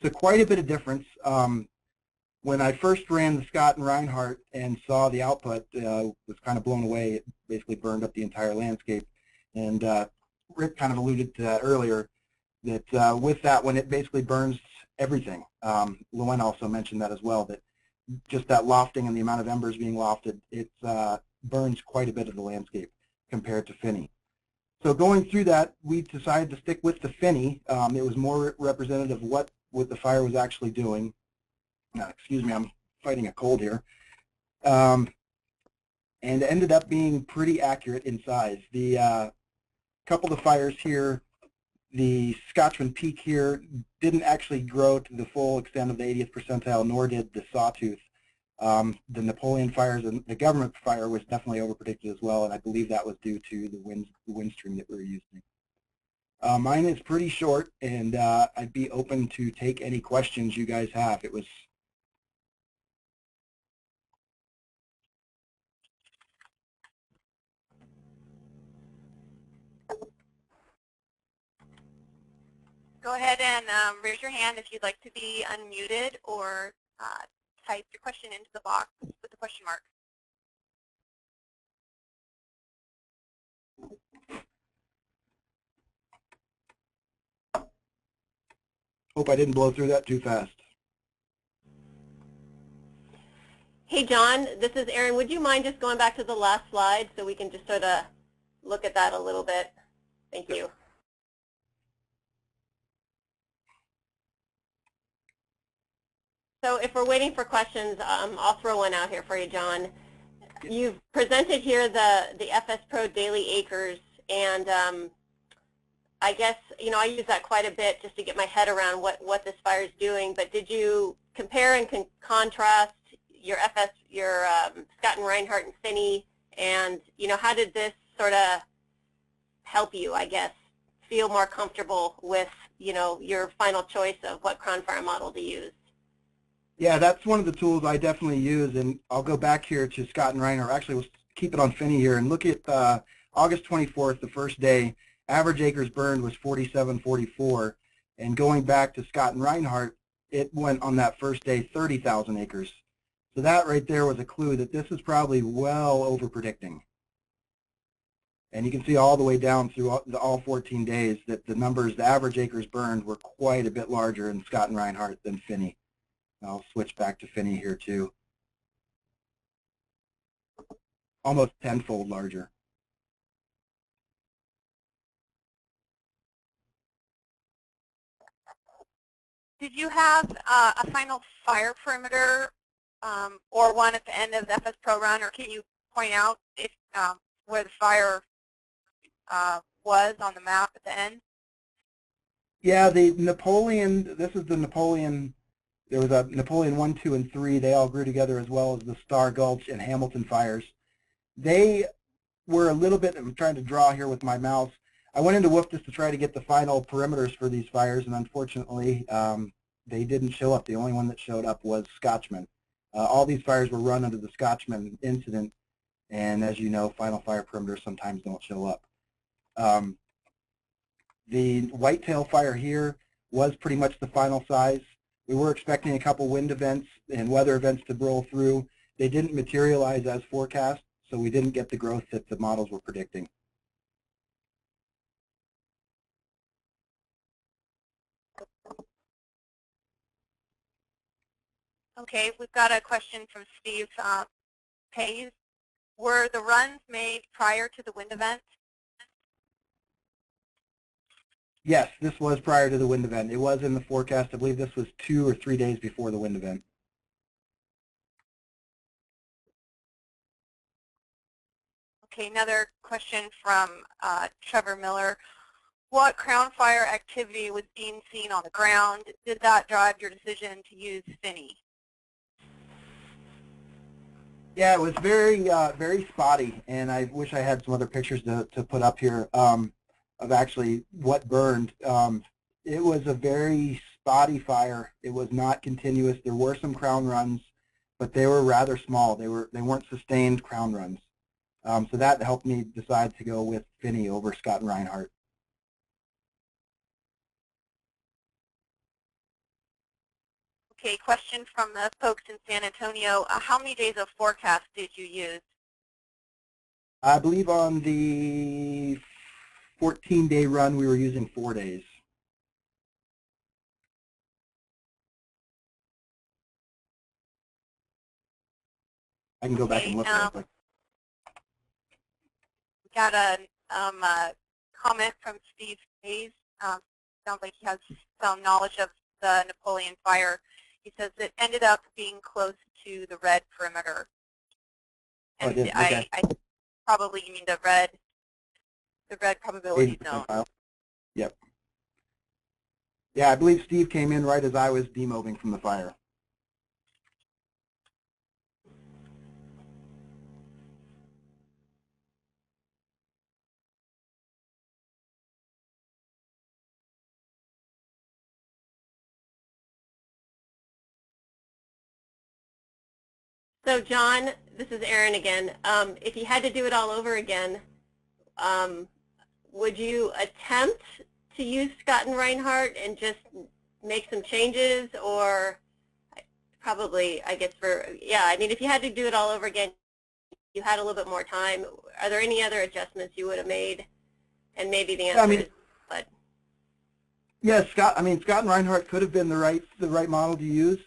So quite a bit of difference. When I first ran the Scott and Reinhardt and saw the output, was kind of blown away. It basically burned up the entire landscape. And Rick kind of alluded to that earlier, that with that one, it basically burns everything. Lowen also mentioned that as well, that just that lofting and the amount of embers being lofted, it burns quite a bit of the landscape compared to Finney. So going through that, we decided to stick with the Finney. It was more representative of what the fire was actually doing. Excuse me, I'm fighting a cold here. And it ended up being pretty accurate in size. The couple of the fires here, the Scotchman Peak here, didn't actually grow to the full extent of the 80th percentile, nor did the Sawtooth. The Napoleon fires and the government fire was definitely overpredicted as well, and I believe that was due to the wind stream that we were using. Mine is pretty short, and I'd be open to take any questions you guys have. It was Go ahead and raise your hand if you'd like to be unmuted, or type your question into the box with the question mark. Hope I didn't blow through that too fast. Hey, John, this is Erin. Would you mind just going back to the last slide so we can just sort of look at that a little bit? Thank you. So if we're waiting for questions, I'll throw one out here for you, John. You've presented here the FS Pro daily acres, and I guess, you know, I use that quite a bit just to get my head around what this fire is doing, but did you compare and contrast your Scott and Reinhardt and Finney, and, you know, how did this sort of help you, I guess, feel more comfortable with, you know, your final choice of what Crown Fire model to use? Yeah, that's one of the tools I definitely use, and I'll go back here to Scott and Reinhardt. Actually, we'll keep it on Finney here and look at August 24th, the first day. Average acres burned was 4744, and going back to Scott and Reinhardt, it went on that first day 30,000 acres. So that right there was a clue that this is probably well over predicting. And you can see all the way down through all 14 days that the numbers, the average acres burned, were quite a bit larger in Scott and Reinhardt than Finney. I'll switch back to Finney here too. Almost tenfold larger. Did you have a final fire perimeter or one at the end of the FS Pro run, or can you point out if where the fire was on the map at the end? Yeah, the Napoleon, this is the Napoleon, there was a Napoleon 1, 2, and 3. They all grew together as well as the Star Gulch and Hamilton fires. They were a little bit, I'm trying to draw here with my mouse. I went into WFDS to try to get the final perimeters for these fires, and unfortunately, they didn't show up. The only one that showed up was Scotchman. All these fires were run under the Scotchman incident, and as you know, final fire perimeters sometimes don't show up. The Whitetail fire here was pretty much the final size. We were expecting a couple wind events and weather events to roll through. They didn't materialize as forecast, so we didn't get the growth that the models were predicting. Okay, we've got a question from Steve Hayes. Were the runs made prior to the wind event? Yes, this was prior to the wind event. It was in the forecast. I believe this was 2 or 3 days before the wind event. Okay, another question from Trevor Miller. What crown fire activity was being seen on the ground? Did that drive your decision to use Finney? Yeah, it was very, very spotty, and I wish I had some other pictures to put up here of actually what burned. It was a very spotty fire. It was not continuous. There were some crown runs, but they were rather small. They weren't sustained crown runs. So that helped me decide to go with Finney over Scott and Reinhardt. Okay, question from the folks in San Antonio. How many days of forecast did you use? I believe on the 14-day run we were using 4 days. I can go back and look real quick. We got a comment from Steve Hayes. Sounds like he has some knowledge of the Napoleon fire. He says it ended up being close to the red perimeter. And Oh, okay. I probably you mean the red probability zone. Yep. Yeah, I believe Steve came in right as I was demobbing from the fire. So John, this is Erin again. If you had to do it all over again, would you attempt to use Scott and Reinhardt and just make some changes, or probably, I guess, I mean, if you had to do it all over again, you had a little bit more time, are there any other adjustments you would have made? And maybe the answer is, but. Yeah, Scott and Reinhardt could have been the right model to use.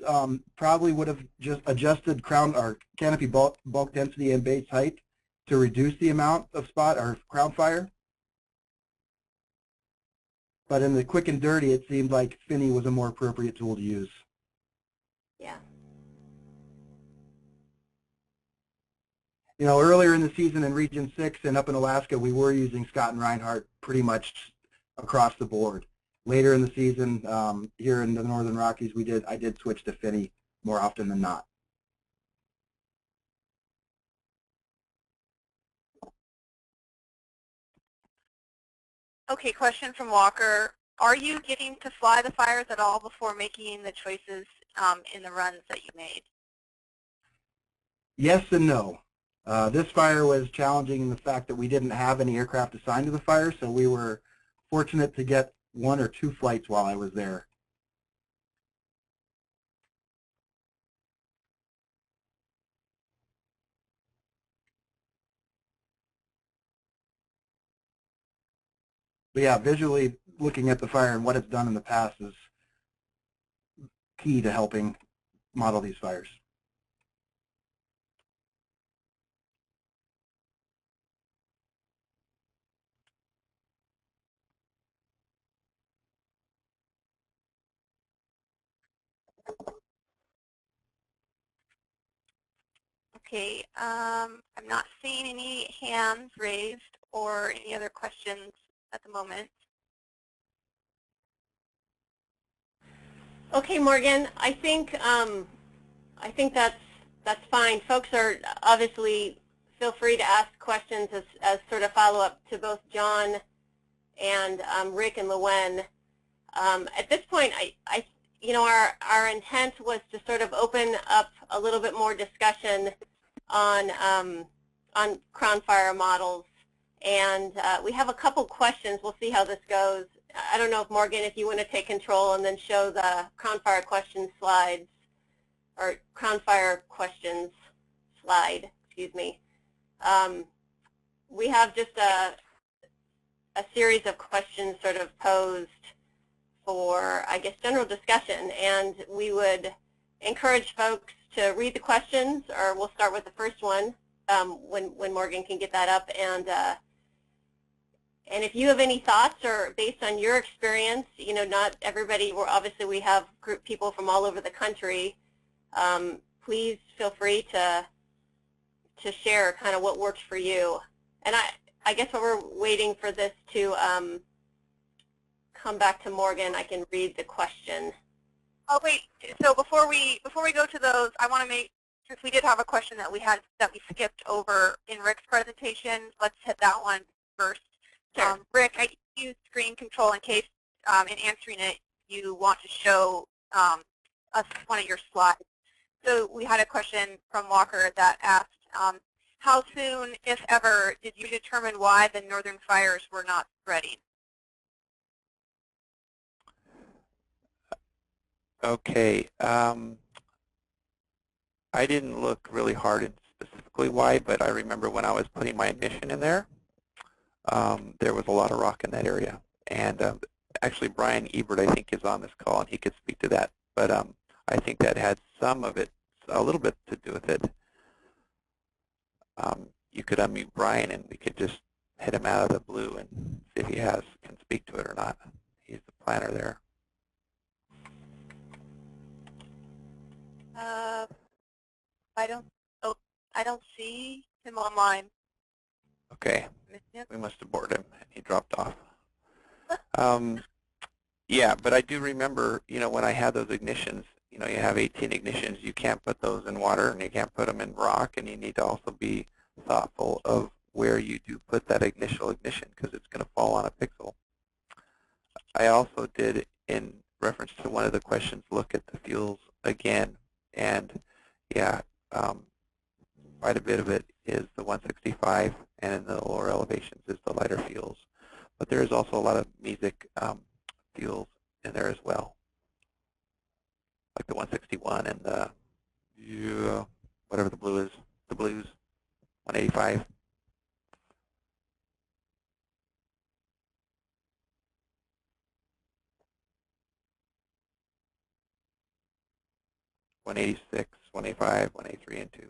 Probably would have just adjusted crown or canopy bulk density and base height to reduce the amount of spot or crown fire. But in the quick and dirty, it seemed like Finney was a more appropriate tool to use. Yeah. You know, earlier in the season in Region 6 and up in Alaska, we were using Scott and Reinhardt pretty much across the board. Later in the season, here in the Northern Rockies, I did switch to Finney more often than not. Okay, question from Walker. Are you getting to fly the fires at all before making the choices in the runs that you made? Yes and no. This fire was challenging in the fact that we didn't have any aircraft assigned to the fire, so we were fortunate to get 1 or 2 flights while I was there. But yeah, visually looking at the fire and what it's done in the past is key to helping model these fires. Okay, I'm not seeing any hands raised or any other questions at the moment. Okay, Morgan, I think that's fine. Folks are obviously feel free to ask questions as sort of follow up to both John and Rick and Luwen. At this point, our intent was to sort of open up a little bit more discussion on crown fire models, and we have a couple questions. We'll see how this goes. I don't know if Morgan, if you want to take control and then show the crown fire question slides, or crown fire questions slide, excuse me. We have just a series of questions sort of posed for, I guess, general discussion, and we would encourage folks to read the questions, or we'll start with the first one when Morgan can get that up, and if you have any thoughts, or based on your experience, not everybody, obviously we have group people from all over the country, please feel free to share kind of what works for you. And I guess while we're waiting for this to come back to Morgan, I can read the question. Oh wait, so before we go to those, I want to make, since we did have a question that we skipped over in Rick's presentation, let's hit that one first. Sure. Rick, I use screen control in case in answering it you want to show us one of your slides. So we had a question from Walker that asked, how soon, if ever, did you determine why the northern fires were not spreading? Okay. I didn't look really hard at specifically why, but I remember when I was putting my emission in there, there was a lot of rock in that area. And actually, Brian Ebert, I think, is on this call, and he could speak to that. But I think that had some of it, a little bit to do with it. You could unmute Brian, and we could just hit him out of the blue and see if he can speak to it or not. He's the planner there. I don't see him online. Okay, we must have bored him. He dropped off. Yeah, but I do remember, when I had those ignitions, you have 18 ignitions. You can't put those in water, and you can't put them in rock, and you need to also be thoughtful of where you do put that initial ignition, because it's going to fall on a pixel. I also did, in reference to one of the questions, look at the fuels again, and yeah, quite a bit of it is the 165, and in the lower elevations is the lighter fuels. But there is also a lot of MESIC fuels in there as well, like the 161 and the, whatever the blue is, the blues, 185. $186, $185, $183, and 2.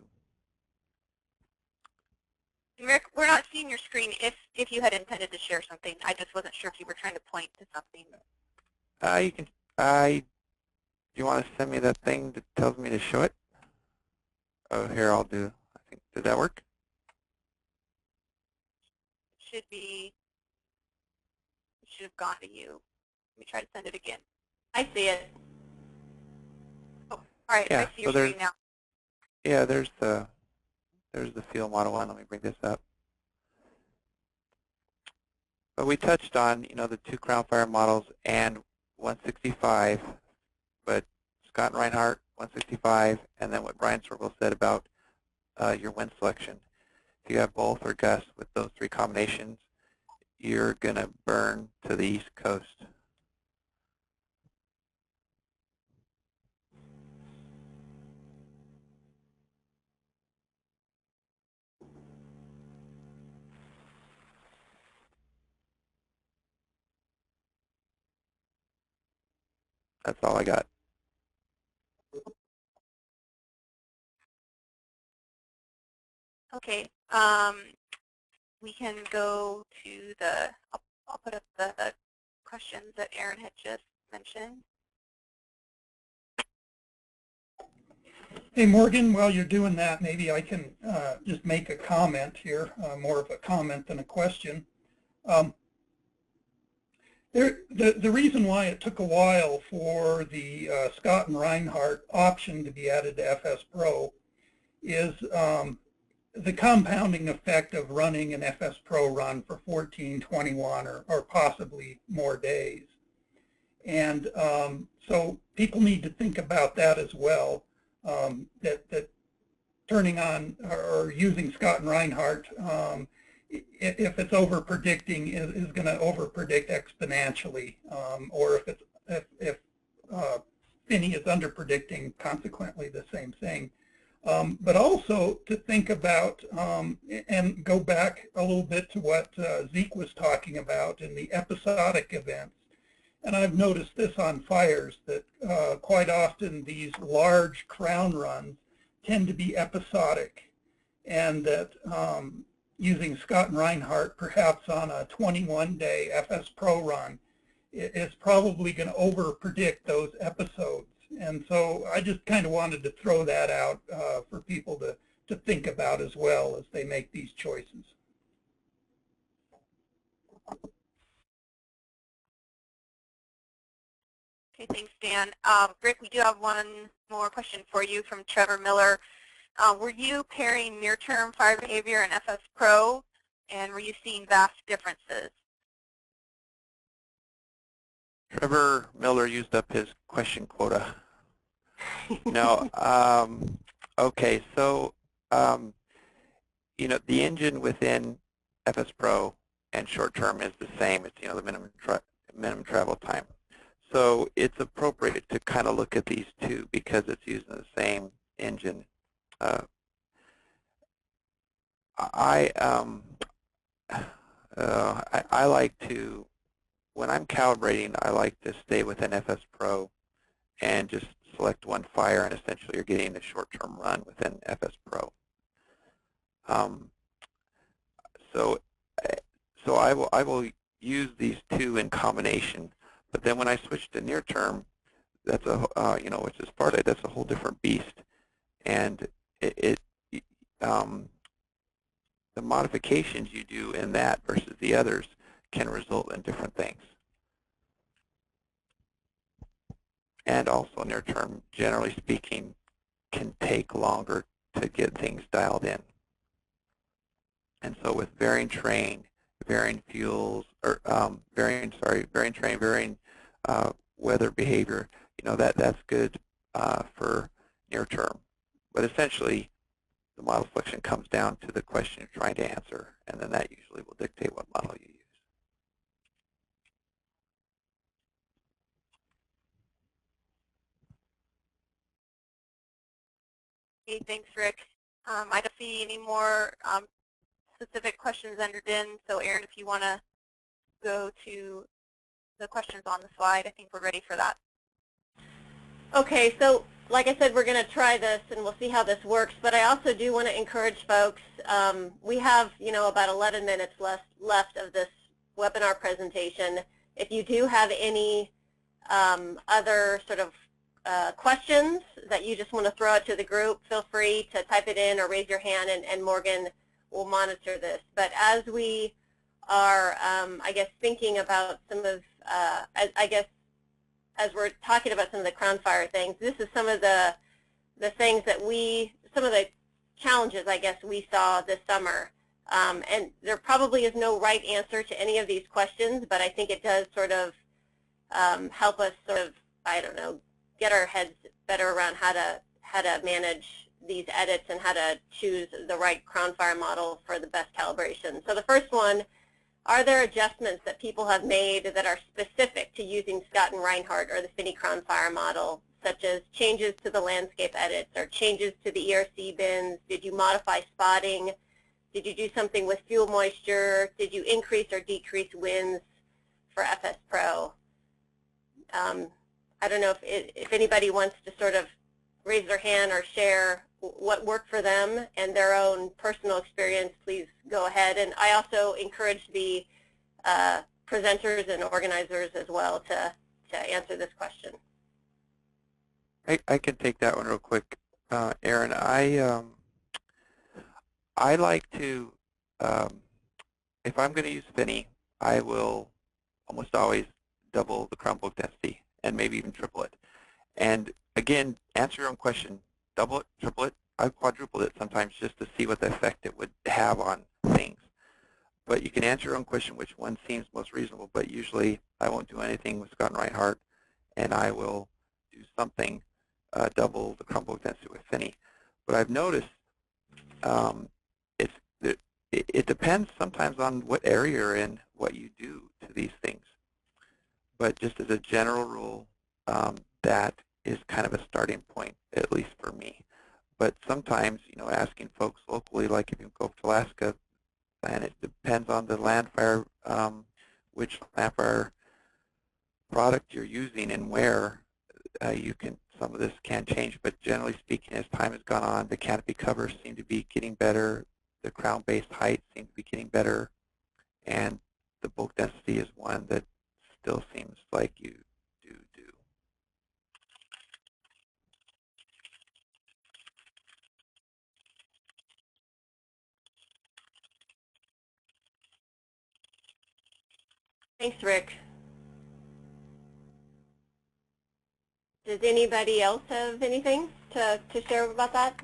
Rick, we're not seeing your screen if you had intended to share something. I just wasn't sure if you were trying to point to something. You can. Do you want to send me that thing that tells me to show it? Oh, here I'll do. I think, did that work? It should have gone to you. Let me try to send it again. I see it. Oh, all right. Yeah, I see your screen now. Yeah, there's the field model one. Let me bring this up. But we touched on, the 2 crown fire models and 165, but Scott and Reinhardt, 165, and then what Brian Sorgel said about your wind selection. If you have both or gusts with those 3 combinations, you're going to burn to the East Coast. That's all I got. Okay. We can go to the, I'll put up the questions that Aaron had just mentioned. Hey, Morgan, while you're doing that, maybe I can just make a comment here, more of a comment than a question. The reason why it took a while for the Scott and Reinhardt option to be added to FS Pro is the compounding effect of running an FS Pro run for 14, 21, or possibly more days. And so people need to think about that as well, that turning on or using Scott and Reinhardt, if it's over-predicting, is going to over-predict exponentially, or if Finney is under-predicting, consequently the same thing. But also to think about, and go back a little bit to what Zeke was talking about in the episodic events. And I've noticed this on fires, that quite often these large crown runs tend to be episodic, and that using Scott and Reinhardt perhaps on a 21-day FS Pro run is probably going to over-predict those episodes. And so I just kind of wanted to throw that out for people to think about as well as they make these choices. Okay, thanks, Dan. Rick, we do have one more question for you from Trevor Miller. Were you pairing near-term fire behavior and FS Pro, and were you seeing vast differences? Trevor Miller used up his question quota. No. Okay, so you know, the engine within FS Pro and short term is the same. It's, you know, the minimum travel time. So it's appropriate to kind of look at these two because it's using the same engine. I like to, when I'm calibrating, I like to stay within FS Pro and just select one fire, and essentially you're getting a short-term run within FS Pro. So I will use these two in combination, but then when I switch to near-term, that's a you know, which is part of it, that's a whole different beast, and the modifications you do in that versus the others can result in different things. And also near term, generally speaking, can take longer to get things dialed in. And so with varying terrain, varying fuels, or varying terrain, varying weather behavior, you know, that's good for near term. But essentially, the model selection comes down to the question you're trying to answer, and then that usually will dictate what model you use. Okay, thanks, Rick. I don't see any more specific questions entered in, so Aaron, if you want to go to the questions on the slide, I think we're ready for that. Okay, so like I said, we're going to try this and we'll see how this works, but I also do want to encourage folks, we have, you know, about 11 minutes left of this webinar presentation. If you do have any other sort of questions that you just want to throw out to the group, feel free to type it in or raise your hand, and Morgan will monitor this. But as we are, I guess, thinking about some of, I guess, as we're talking about some of the Crown Fire things, this is some of the things that some of the challenges, I guess, we saw this summer. And there probably is no right answer to any of these questions, but I think it does sort of help us sort of, I don't know, get our heads better around how to manage these edits and how to choose the right Crown Fire model for the best calibration. So the first one, are there adjustments that people have made that are specific to using Scott and Reinhardt or the Finney Crown Fire model, such as changes to the landscape edits or changes to the ERC bins? Did you modify spotting? Did you do something with fuel moisture? Did you increase or decrease winds for FS Pro? I don't know if anybody wants to sort of raise their hand or share what worked for them and their own personal experience, please go ahead. And I also encourage the presenters and organizers as well to answer this question. I can take that one real quick, Erin. I like to, if I'm going to use Finney, I will almost always double the crown book density and maybe even triple it. And again, answer your own question. Double it, triple it. I've quadrupled it sometimes just to see what the effect it would have on things. But you can answer your own question, which one seems most reasonable. But usually I won't do anything with Scott and Reinhardt, and I will do something, double the crown book density with Finney. But I've noticed it depends sometimes on what area you're in, what you do to these things. But just as a general rule, that is kind of a starting point, at least for me. But sometimes, asking folks locally, like if you go to Alaska, and it depends on the land fire, which land fire product you're using and where, some of this can change. But generally speaking, as time has gone on, the canopy covers seem to be getting better. The crown-based height seems to be getting better. And the bulk density is one that still seems like you do. Thanks, Rick. Does anybody else have anything to share about that?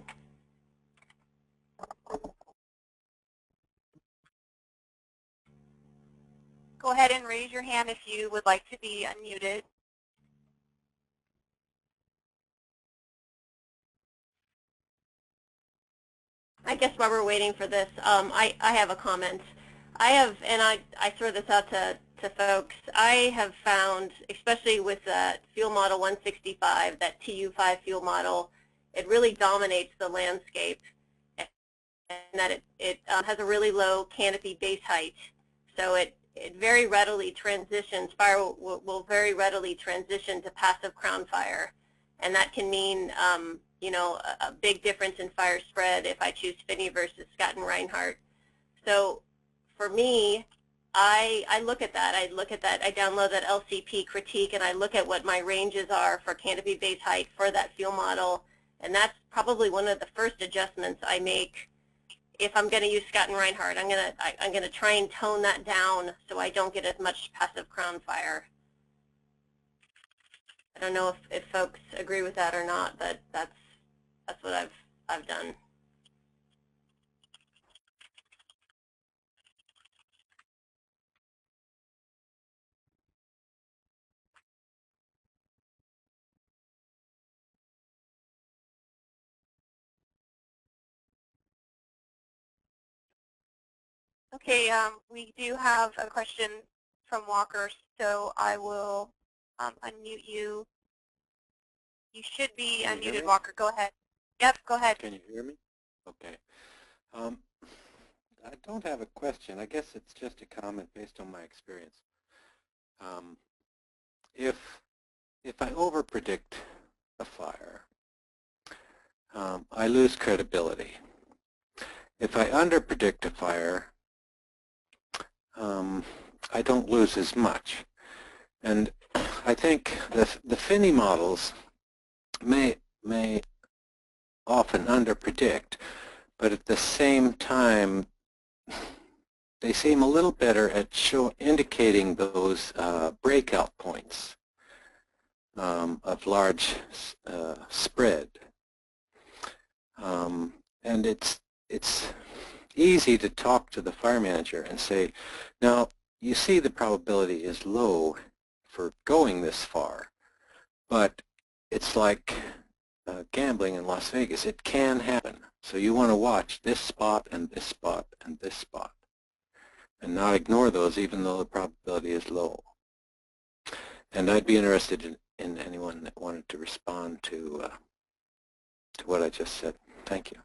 Go ahead and raise your hand if you would like to be unmuted. I guess while we're waiting for this, I have a comment. I throw this out to folks, I have found, especially with fuel model 165, that TU5 fuel model, it really dominates the landscape, and that it has a really low canopy base height. So it very readily transitions, fire will very readily transition to passive crown fire. And that can mean, a big difference in fire spread if I choose Finney versus Scott and Reinhardt. So for me, I look at that. I download that LCP critique, and I look at what my ranges are for canopy base height for that fuel model. And that's probably one of the first adjustments I make if I'm going to use Scott and Reinhardt. I'm going to try and tone that down so I don't get as much passive crown fire. I don't know if folks agree with that or not, but that's what I've done. Okay, we do have a question from Walker, so I will unmute you. You should be unmuted, Walker. Go ahead. Yep, go ahead. Can you hear me? Okay. I don't have a question. I guess it's just a comment based on my experience. If I overpredict a fire, I lose credibility. If I underpredict a fire, I don't lose as much. And I think the Finney models may often underpredict, but at the same time, they seem a little better at indicating those breakout points of large spread. And it's easy to talk to the fire manager and say, now, you see the probability is low for going this far, but it's like gambling in Las Vegas. It can happen. So you want to watch this spot and this spot and this spot and not ignore those even though the probability is low. And I'd be interested in anyone that wanted to respond to what I just said. Thank you.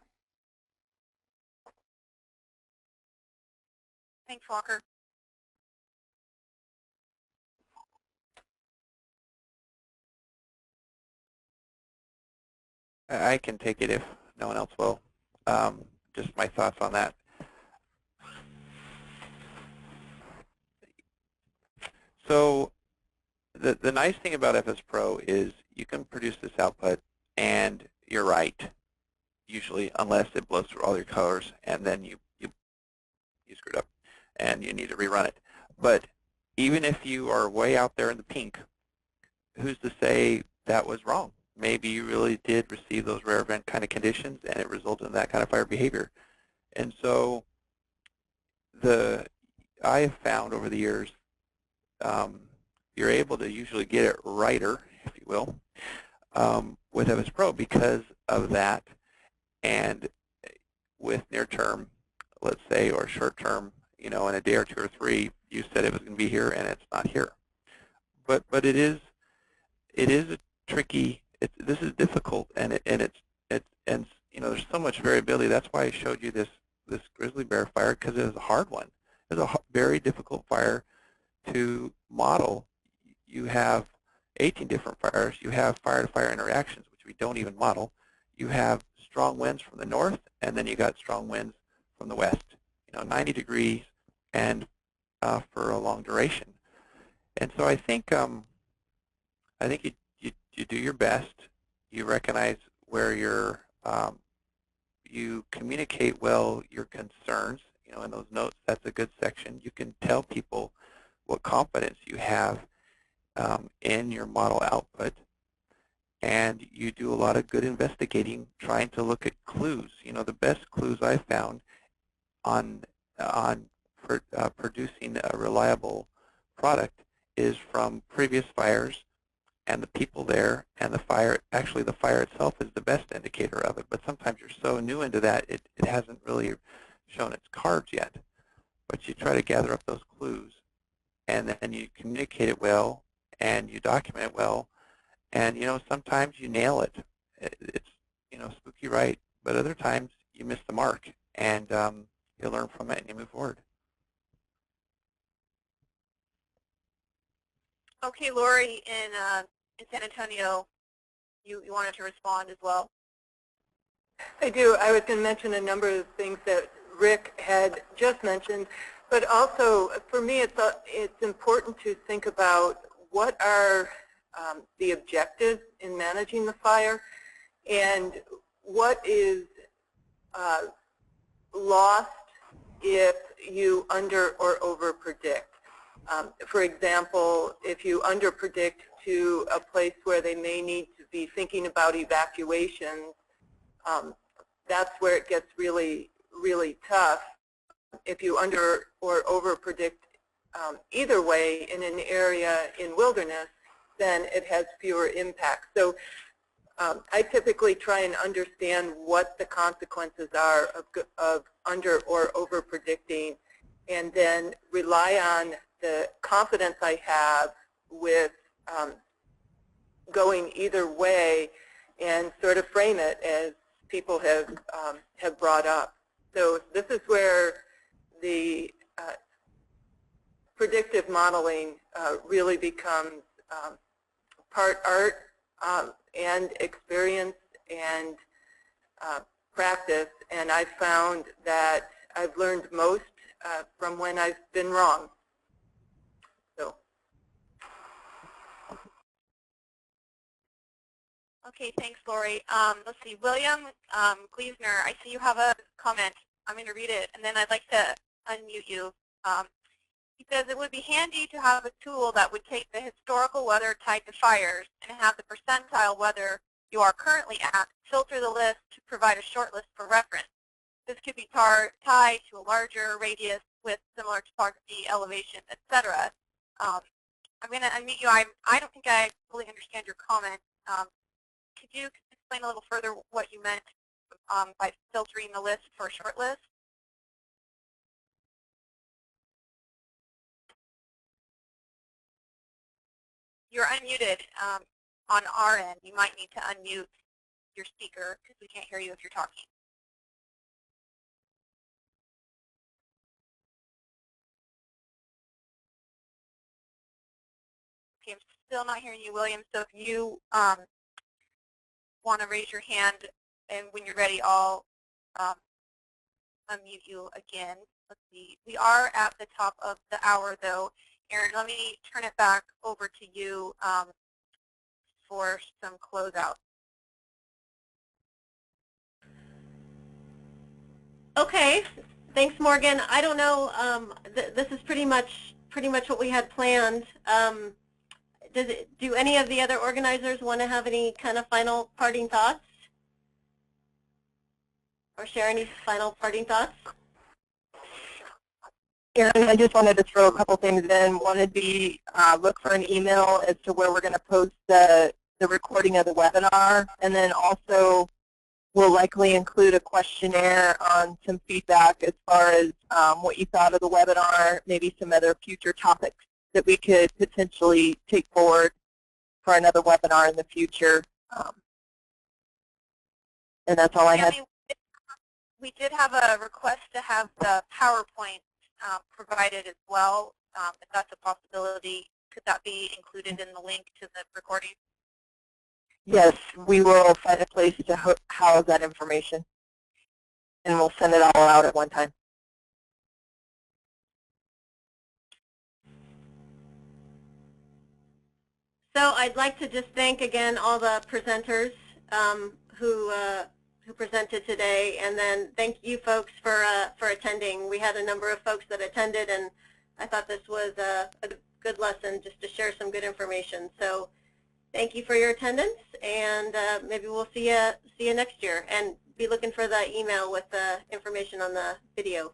Thanks, Walker. I can take it if no one else will. Just my thoughts on that. So the nice thing about FS Pro is you can produce this output, and you're right, usually, unless it blows through all your colors, and then you screwed up, and you need to rerun it. But even if you are way out there in the pink, who's to say that was wrong? Maybe you really did receive those rare event kind of conditions, and it resulted in that kind of fire behavior. And so I have found over the years, you're able to usually get it righter, if you will, with FS Pro because of that. And with near term, let's say, or short term, in a day or 2 or 3, you said it was going to be here and it's not here. But it is a tricky. This is difficult, and there's so much variability. That's why I showed you this grizzly bear fire, because it was a hard one. It was a very difficult fire to model. You have 18 different fires. You have fire-to-fire interactions, which we don't even model. You have strong winds from the north, and then you got strong winds from the west. 90 degrees, and for a long duration. And so I think you do your best. You recognize where you communicate well your concerns. In those notes, that's a good section. You can tell people what confidence you have in your model output, and you do a lot of good investigating, trying to look at clues. The best clues I found on producing a reliable product is from previous fires and the people there, and the fire. Actually, the fire itself is the best indicator of it, but sometimes you're so new into that it hasn't really shown its cards yet. But you try to gather up those clues, and then you communicate it well, and you document it well, and sometimes you nail it. It's spooky right, but other times you miss the mark, and you learn from it and you move forward. Okay, Lori in San Antonio, you wanted to respond as well. I do. I was going to mention a number of things that Rick had just mentioned, but also for me it's important to think about what are the objectives in managing the fire, and what is lost if you under or over predict. For example, if you under predict to a place where they may need to be thinking about evacuations, that's where it gets really, really tough. If you under or over predict either way in an area in wilderness, then it has fewer impacts. So I typically try and understand what the consequences are of under or over predicting, and then rely on the confidence I have with going either way, and sort of frame it as people have brought up. So this is where the predictive modeling really becomes part art and experience and practice, and I've found that I've learned most from when I've been wrong. So. Okay, thanks, Lori. Let's see, William Gleasner, I see you have a comment. I'm going to read it, and then I'd like to unmute you. He says, it would be handy to have a tool that would take the historical weather tied to fires and have the percentile weather you are currently at, filter the list to provide a short list for reference. This could be tied to a larger radius with similar topography, elevation, etc. I'm going to unmute you. I don't think I fully understand your comment. Could you explain a little further what you meant by filtering the list for a short list? You're unmuted on our end. You might need to unmute your speaker because we can't hear you if you're talking. Okay, I'm still not hearing you, William. So if you want to raise your hand, and when you're ready, I'll unmute you again. Let's see. We are at the top of the hour, though. Erin, let me turn it back over to you for some closeout. Okay, thanks, Morgan. I don't know. This is pretty much what we had planned. Do any of the other organizers want to have any kind of final parting thoughts, or share any final parting thoughts? Erin, I just wanted to throw a couple things in. One would be look for an email as to where we're going to post the recording of the webinar, and then also we'll likely include a questionnaire on some feedback as far as what you thought of the webinar, maybe some other future topics that we could potentially take forward for another webinar in the future. And that's all I had. We did have a request to have the PowerPoint provided as well. If that's a possibility, could that be included in the link to the recording? Yes, we will find a place to house that information, and we'll send it all out at one time. So I'd like to just thank again all the presenters who presented today, and then thank you folks for attending. We had a number of folks that attended, and I thought this was a good lesson just to share some good information. So thank you for your attendance, and maybe we'll see you next year. And be looking for the email with the information on the video.